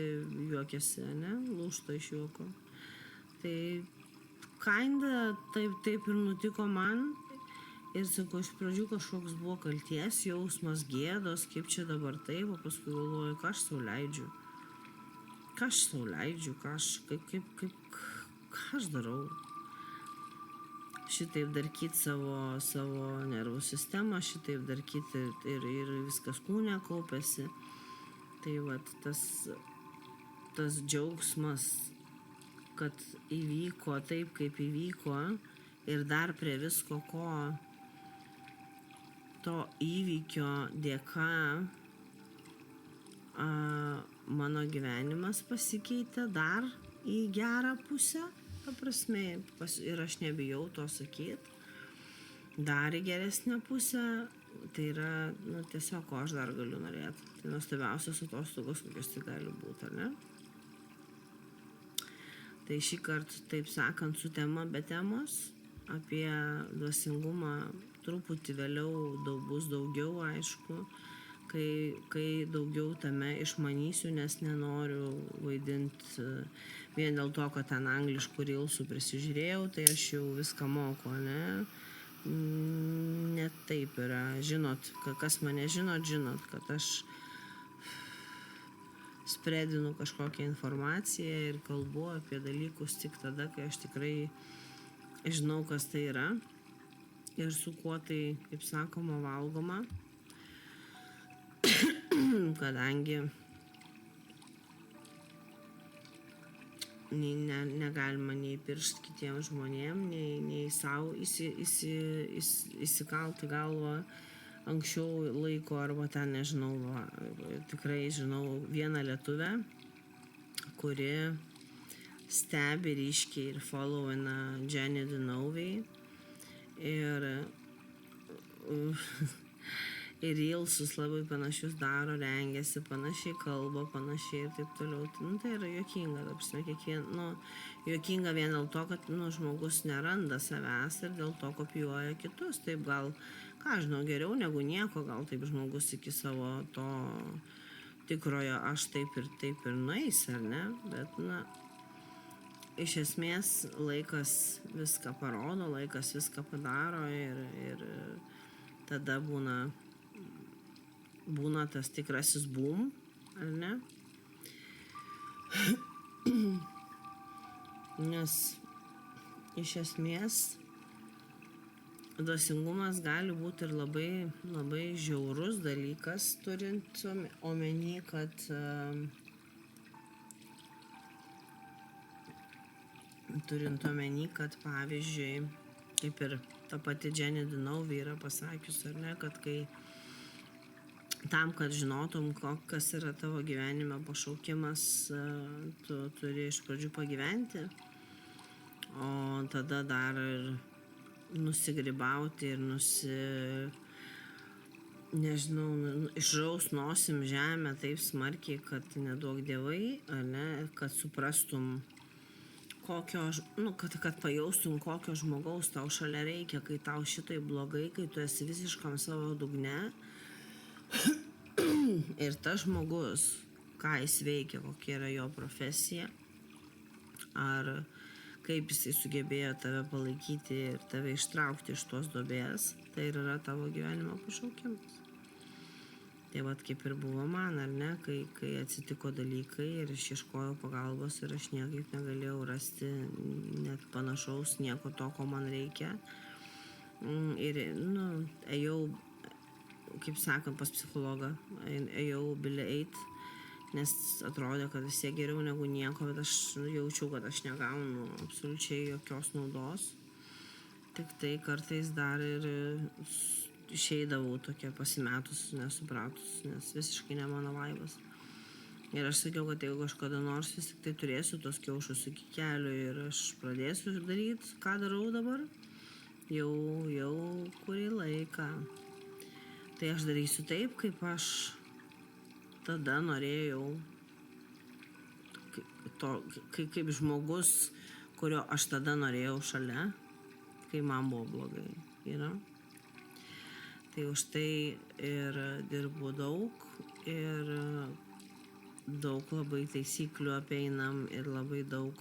juokiasi, ne? Lūžta iš juoko. Tai taip ir nutiko man. Ir sakau, iš pradžių kažkoks buvo kalties jausmas, gėdos, kaip čia dabar taip, o paskui galvoju, ką aš sau leidžiu, ką aš darau. Šitaip darkyti savo nervų sistemą, šitaip darkyti ir viskas kūne kaupėsi. Tai tas džiaugsmas, kad įvyko taip, kaip įvyko ir dar prie visko ko to įvykio dėka mano gyvenimas pasikeitė dar į gerą pusę, ta prasme, ir aš nebijau to sakyti, dar į geresnę pusę, tai yra, tiesiog, ko aš dar galiu norėti. Tai nuostabiausios atostogos, kokios tai gali būti, ar ne? Tai šį kartą, taip sakant, su tema be temos, apie dvasingumą truputį vėliau bus daugiau, aišku, kai daugiau tame išmanysiu, nes nenoriu vaidinti vien dėl to, kad ten angliškų rilsų prisižiūrėjau, tai aš jau viską moku, ne? Net taip yra, žinot, kas mane žinot, kad aš spredinu kažkokią informaciją ir kalbu apie dalykus tik tada, kai aš tikrai žinau, kas tai yra ir su kuo tai, kaip sakoma, valgoma. Kadangi negalima nei piršti kitiems žmonėms, nei savo įsikalti galvą anksčiau laiko arba ten nežinau. Tikrai žinau vieną lietuvę, kuri stebi ryškiai ir followina Jenny Denovey ir reelsus labai panašius daro, rengiasi, panašiai kalba, panašiai ir taip toliau. Tai yra juokinga, juokinga vien dėl to, kad žmogus neranda savęs ir dėl to kopijuoja kitus. Taip gal, ką žinau, geriau negu nieko, gal taip žmogus iki savo to tikrojo aš taip ir nueis, ar ne? Bet, iš esmės laikas viską parodo, laikas viską padaro ir tada būna tas tikrasis boom, ar ne? Nes iš esmės dvasingumas gali būti ir labai, labai žiaurus dalykas, turint omeny, kad pavyzdžiui, kaip ir ta pati Jenny Deneuve yra pasakius, ar ne, kad kai tam, kad žinotum, kas yra tavo gyvenime pašaukimas, tu turi iš pradžių pagyventi, o tada dar ir nusigribauti ir išraus nosim žemę taip smarkiai, kad neduok dievai, ar ne, kad suprastum, kad pajaustum, kokio žmogaus tau šalia reikia, kai tau šitai blogai, kai tu esi visiškam savo dugne. Ir tas žmogus, ką jis veikia, kokia yra jo profesija, ar kaip jisai sugebėjo tave palaikyti ir tave ištraukti iš tos duobės, tai ir yra tavo gyvenimo pašaukimas. Tai vat kaip ir buvo man, ar ne, kai atsitiko dalykai ir aš ieškojau pagalbos ir aš niekaip negalėjau rasti net panašaus nieko to, ko man reikia. Ir, ėjau, kaip sakant, pas psichologą, ėjau bilį eit, nes atrodė, kad vis tiek geriau negu nieko, bet aš jaučiau, kad aš negaunu absoliučiai jokios naudos. Tik tai kartais dar ir išeidavau tokia pasimetus, nesupratus, nes visiškai ne mano vaibas. Ir aš sakiau, kad jeigu kažkada nors vis tik tai turėsiu tos kiaušus iki kelių ir aš pradėsiu daryti, ką darau dabar, jau kurį laiką. Tai aš darysiu taip, kaip aš tada norėjau, kaip žmogus, kurio aš tada norėjau šalia, kai man buvo blogai. Yra. Tai už tai ir dirbu daug ir daug labai taisyklių apeinam ir labai daug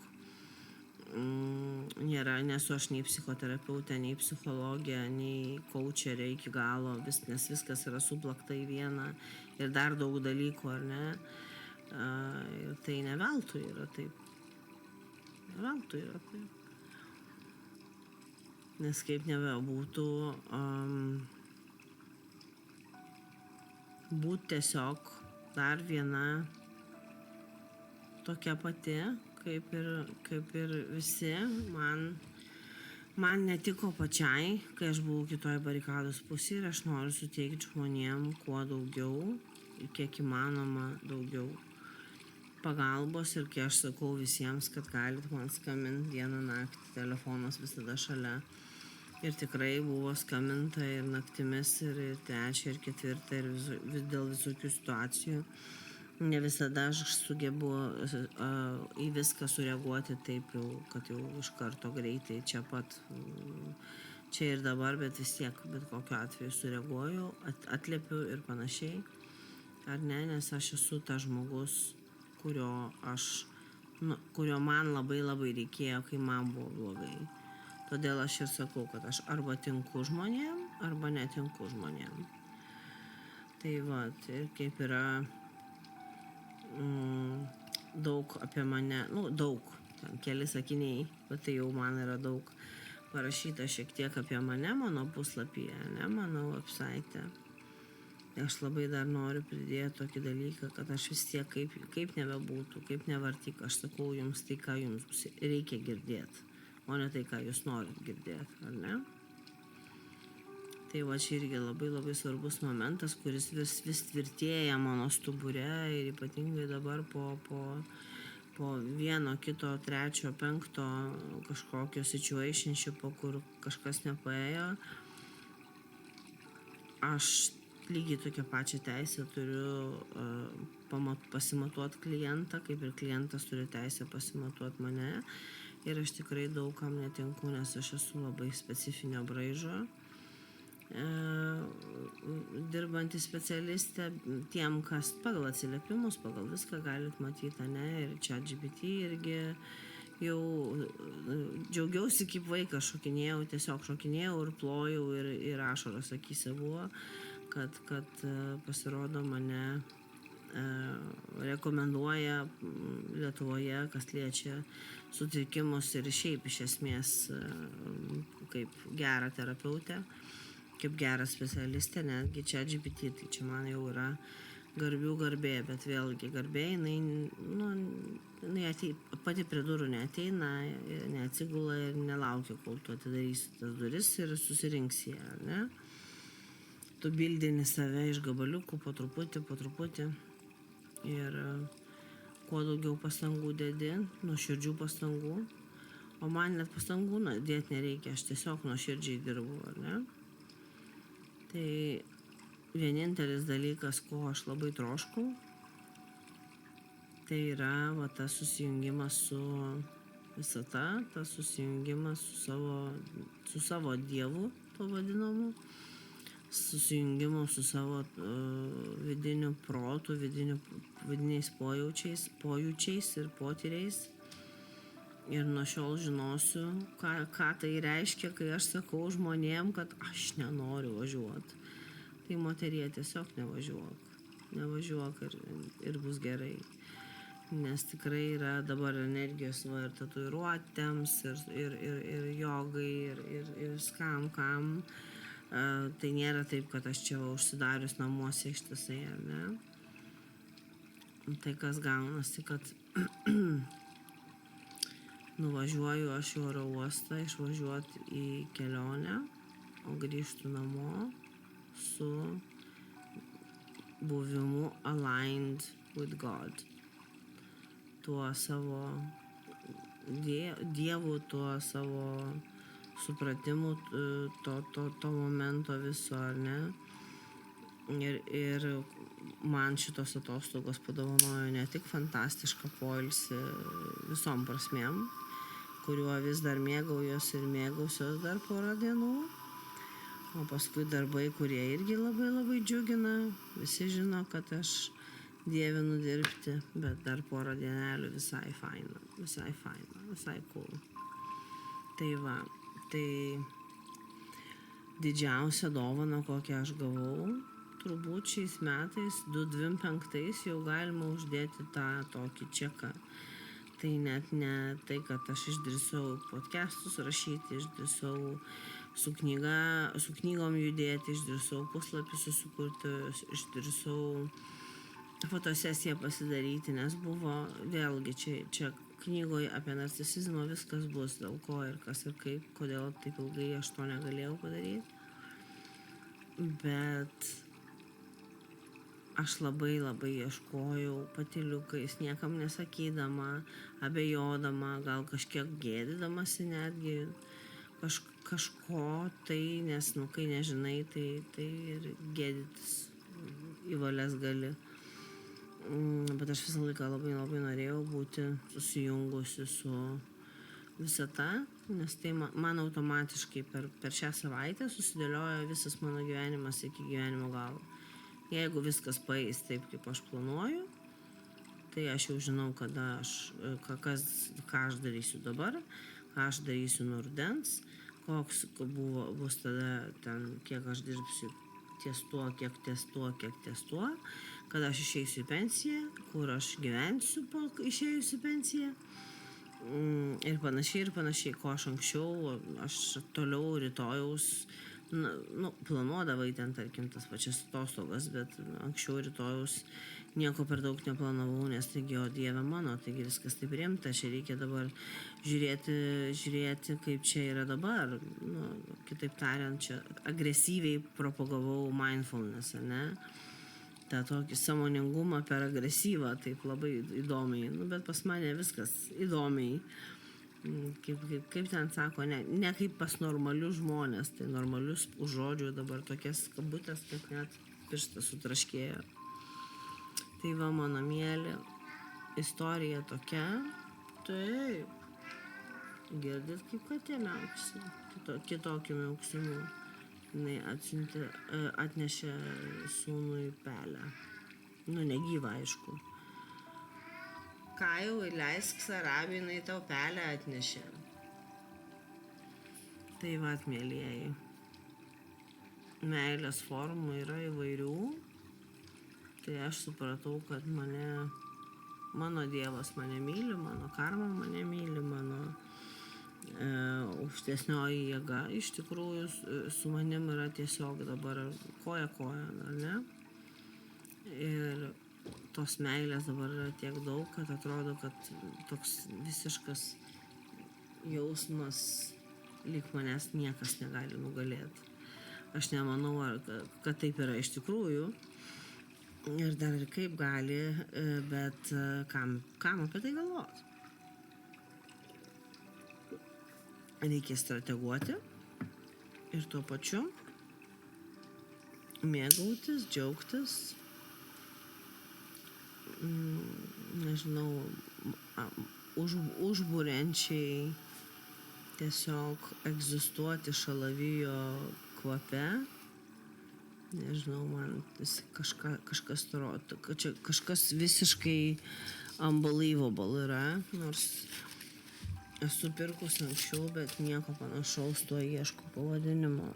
nesu aš nei psichoterapeutė, nei psichologė, nei coacherė iki galo, nes viskas yra suplakta į vieną ir dar daug dalykų, ar ne? Ir tai ne veltui yra taip. Veltui yra taip. Nes kaip nebebūtų, būt tiesiog dar viena tokia pati, kaip ir visi, man netiko pačiai, kai aš buvau kitoj barikados pusėje ir aš noriu suteikti žmonėm kuo daugiau, kiek įmanoma daugiau pagalbos ir kai aš sakau visiems, kad galit man skambinti dieną naktį, telefonas visada šalia. Ir tikrai buvo skambinta ir naktimis, ir trečią, ir ketvirtą, ir dėl visokių situacijų. Ne visada aš sugebu į viską sureaguoti taip jau, kad jau iš karto greitai čia pat, čia ir dabar, bet vis tiek, bet kokiu atveju sureaguoju, atliepiu ir panašiai. Ar ne, nes aš esu tas žmogus, kurio man labai labai reikėjo, kai man buvo blogai. Todėl aš ir sakau, kad aš arba tinku žmonėm, arba netinku žmonėm. Tai ir kaip yra daug apie mane, daug, ten keli sakiniai, bet tai jau man yra daug parašyta šiek tiek apie mane mano puslapyje, ne mano website. Aš labai dar noriu pridėti tokį dalyką, kad aš vis tiek kaip nebebūtų, kaip nevartyk, aš sakau jums tai, ką jums reikia girdėti, o ne tai, ką jūs norit girdėti, ar ne? Tai čia irgi labai labai svarbus momentas, kuris vis tvirtėja mano stubure ir ypatingai dabar po vieno, kito, trečio, penkto kažkokio situationshipo, kur kažkas nepaėjo, aš lygiai tokią pačią teisę turiu pasimatuoti klientą, kaip ir klientas turi teisę pasimatuoti mane. Ir aš tikrai daugam netinku, nes aš esu labai specifinio braižo dirbanti specialistė, tiem, kas pagal atsiliepimus, pagal viską galit matyti, ne, ir ChatGPT irgi jau džiaugiausi kaip vaikas, tiesiog šokinėjau ir plojau ir ašaros akyse buvo, kad pasirodo mane rekomenduoja Lietuvoje, kas liečia sutrikimus ir šiaip iš esmės kaip gerą terapeutę, kaip gerą specialistę, netgi čia GPT, tai čia man jau yra garbių garbė, bet vėlgi garbė, jinai pati prie durų neateina, neatsigula ir nelaukia, kol tu atidarysi tas duris ir susirinksi ją, ne? Tu bildini save iš gabaliukų po truputį ir kuo daugiau pastangų dedi, nuoširdžių pastangų, o man net pastangų dėti nereikia, aš tiesiog nuoširdžiai dirbu, ar ne? Tai vienintelis dalykas, ko aš labai troškau, tai yra tas susijungimas su visata, tas susijungimas su savo Dievu, to vadinamu, susijungimu su savo vidiniu protu, vidiniais pojūčiais ir potyriais. Ir nuo šiol žinosiu, ką tai reiškia, kai aš sakau žmonėm, kad aš nenoriu važiuoti. Tai moterie tiesiog nevažiuok ir bus gerai. Nes tikrai yra dabar energijos ir tatuiruotėms, ir jogai, ir viskam, kam. Tai nėra taip, kad aš čia užsidarius namuose ištisai, ar ne? Tai kas gaunasi, kad nuvažiuoju aš į oro uostą, išvažiuoti į kelionę, o grįžtu namo su buvimu aligned with God. Tuo savo Dievu, tuo savo supratimu to momento viso, ar ne? Ir man šitos atostogos padovanojo ne tik fantastišką poilsį visom prasmėm, kuriuo vis dar mėgaujuosi ir mėgausiuos dar porą dienų, o paskui darbai, kurie irgi labai labai džiugina. Visi žino, kad aš dievinu dirbti, bet dar porą dienelių visai faina, visai cool. Tai va, tai didžiausia dovana, kokią aš gavau, turbūt šiais metais, 2025 jau galima uždėti tą tokį čeką. Tai net ne tai, kad aš išdrįsau podcastus rašyti, išdrįsau su knygom judėti, išdrįsau puslapį susikurti, išdrįsau fotosesiją pasidaryti, nes buvo vėlgi čia knygoje apie narcisizmą viskas bus, dėl ko ir kas ir kaip, kodėl taip ilgai aš to negalėjau padaryti. Bet aš labai ieškojau patyliukais, niekam nesakydama, abejodama, gal kažkiek gėdydamasi netgi kažko tai, nes, kai nežinai, tai ir gėdytis į valias gali. Bet aš visą laiką labai norėjau būti susijungusi su visata, nes tai man automatiškai per šią savaitę susidėliojo visas mano gyvenimas iki gyvenimo galo. Jeigu viskas paeis taip, kaip aš planuoju, tai aš jau žinau, ką aš darysiu dabar, ką aš darysiu nuo rudens, koks bus tada ten, kiek aš dirbsiu ties tuo, kiek ties tuo, kada aš išeisiu į pensiją, kur aš gyvensiu po išėjusiu į pensiją ir panašiai, ko aš anksčiau, aš toliau rytojaus, planuodavai ten, tarkim, tas pačias atostogas, bet anksčiau rytojaus nieko per daug neplanavau, nes taigi, o Dieve mano, taigi viskas taip rimta, čia reikia dabar žiūrėti, kaip čia yra dabar. Kitaip tariant, čia agresyviai propagavau mindfulness, ne? tą tokį sąmoningumą per agresyvą, taip labai įdomiai, bet pas mane viskas įdomiai, kaip ten sako, ne kaip pas normalius žmonės, tai normalius už žodžių dabar tokias kabutės, kad net pirštas sutraškėjo. Tai va, mano mėly, istorija tokia, taip, girdit, kaip katė miauksi, kitokiu miauksimu. Jinai atnešė sūnui pelę. Negyvą, aišku. Ką jau, leisk Sarabį, jinai tau pelę atnešė. Tai va, mėlieji. Meilės formų yra įvairių. Tai aš supratau, kad mano Dievas mane myli, mano karma mane myli, mano aukštesnioji jėga iš tikrųjų su manim yra tiesiog dabar koja, ar ne? Ir tos meilės dabar yra tiek daug, kad atrodo, kad toks visiškas jausmas, lyg manęs niekas negali nugalėti. Aš nemanau, kad taip yra iš tikrųjų. Ir dar ir kaip gali, bet kam apie tai galvoti? Reikia strateguoti ir tuo pačiu mėgautis, džiaugtis, nežinau, užburiančiai tiesiog egzistuoti šalavijo kvape. Nežinau, man kažkas atrodo, kad čia kažkas visiškai unbelievable yra, nors esu pirkus anksčiau, bet nieko panašaus, tuo ieškau pavadinimo.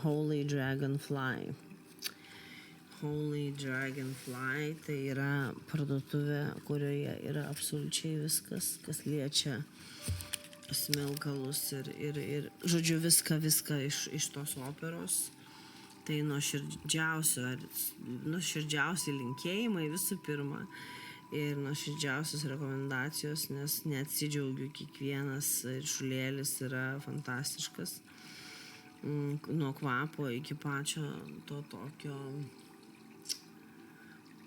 Holy Dragonfly. Holy Dragonfly tai yra parduotuvė, kurioje yra absoliučiai viskas, kas liečia smilkalus ir žodžiu viską iš tos operos. Tai nuoširdžiausi linkėjimai visų pirma ir nuoširdžiausios rekomendacijos, nes neatsidžiaugiu, kiekvienas šulėlis yra fantastiškas. Nuo kvapo iki pačio to tokio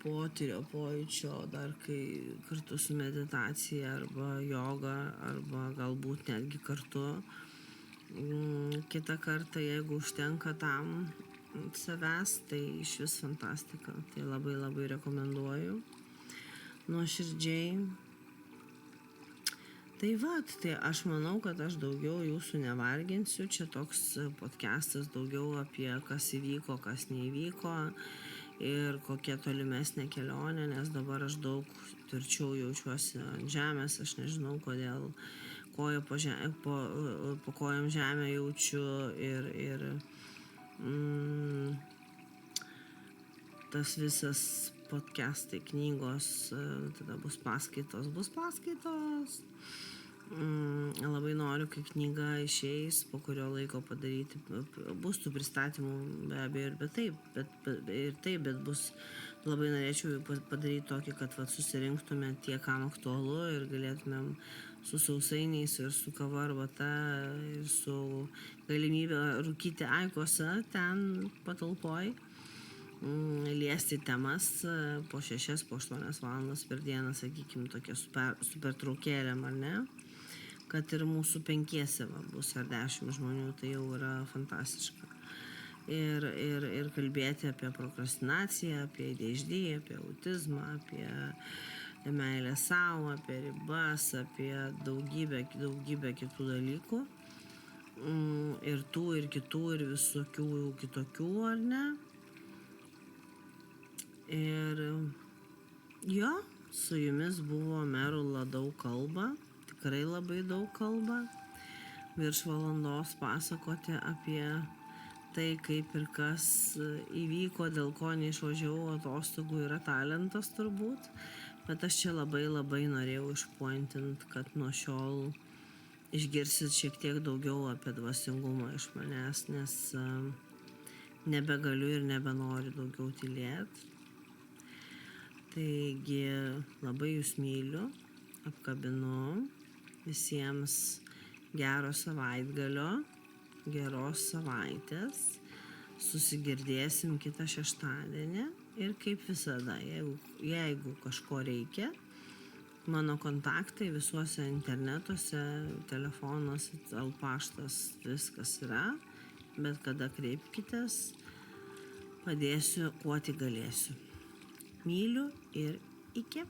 potyrio, pojūčio, dar kai kartu su meditacija arba joga, arba galbūt netgi kartu. Kitą kartą, jeigu užtenka tam savęs, tai iš vis fantastika. Tai labai labai rekomenduoju. Nuoširdžiai. Tai tai aš manau, kad aš daugiau jūsų nevarginsiu. Čia toks podcastas daugiau apie kas įvyko, kas neįvyko ir kokia tolimesnė kelionė, nes dabar aš daug tvirčiau jaučiuosi ant žemės. Aš nežinau, kodėl koją po kojom žemę jaučiu ir tas visas podcastai, knygos, tada bus paskaitos. Labai noriu, kai knyga išeis, po kurio laiko padaryti, bus tų pristatymų be abejo bet bus, labai norėčiau padaryti tokį, kad susirinktume tie, kam aktualu ir galėtumėm su sausainiais ir su kava arbata ir su galimybė rūkyti aikosą ten patalpoj, liesti temas po 6, po 8 valandas per dieną, sakykime, tokia super traukėlėm, ar ne? Kad ir mūsų 5 bus ar 10 žmonių, tai jau yra fantastiška. Ir kalbėti apie prokrastinaciją, apie ADHD, apie autizmą, apie meilę savo, apie ribas, apie daugybę kitų dalykų. Ir tų, ir kitų, ir visokių kitokių, ar ne? Ir jo, su jumis buvo Merula daug kalba, tikrai labai daug kalba. Virš valandos pasakoti apie tai, kaip ir kas įvyko, dėl ko neišvažiavau atostogų, yra talentas turbūt. Bet aš čia labai norėjau išpointint, kad nuo šiol išgirsit šiek tiek daugiau apie dvasingumą iš manęs, nes nebegaliu ir nebenoriu daugiau tylėti. Taigi labai jūs myliu, apkabinu, visiems gero savaitgalio, geros savaitės, susigirdėsim kitą šeštadienį ir kaip visada, jeigu kažko reikia, mano kontaktai visuose internetuose, telefonas, paštas, viskas yra, bet kada kreipkitės, padėsiu, kuo tik galėsiu. Myliu ir iki.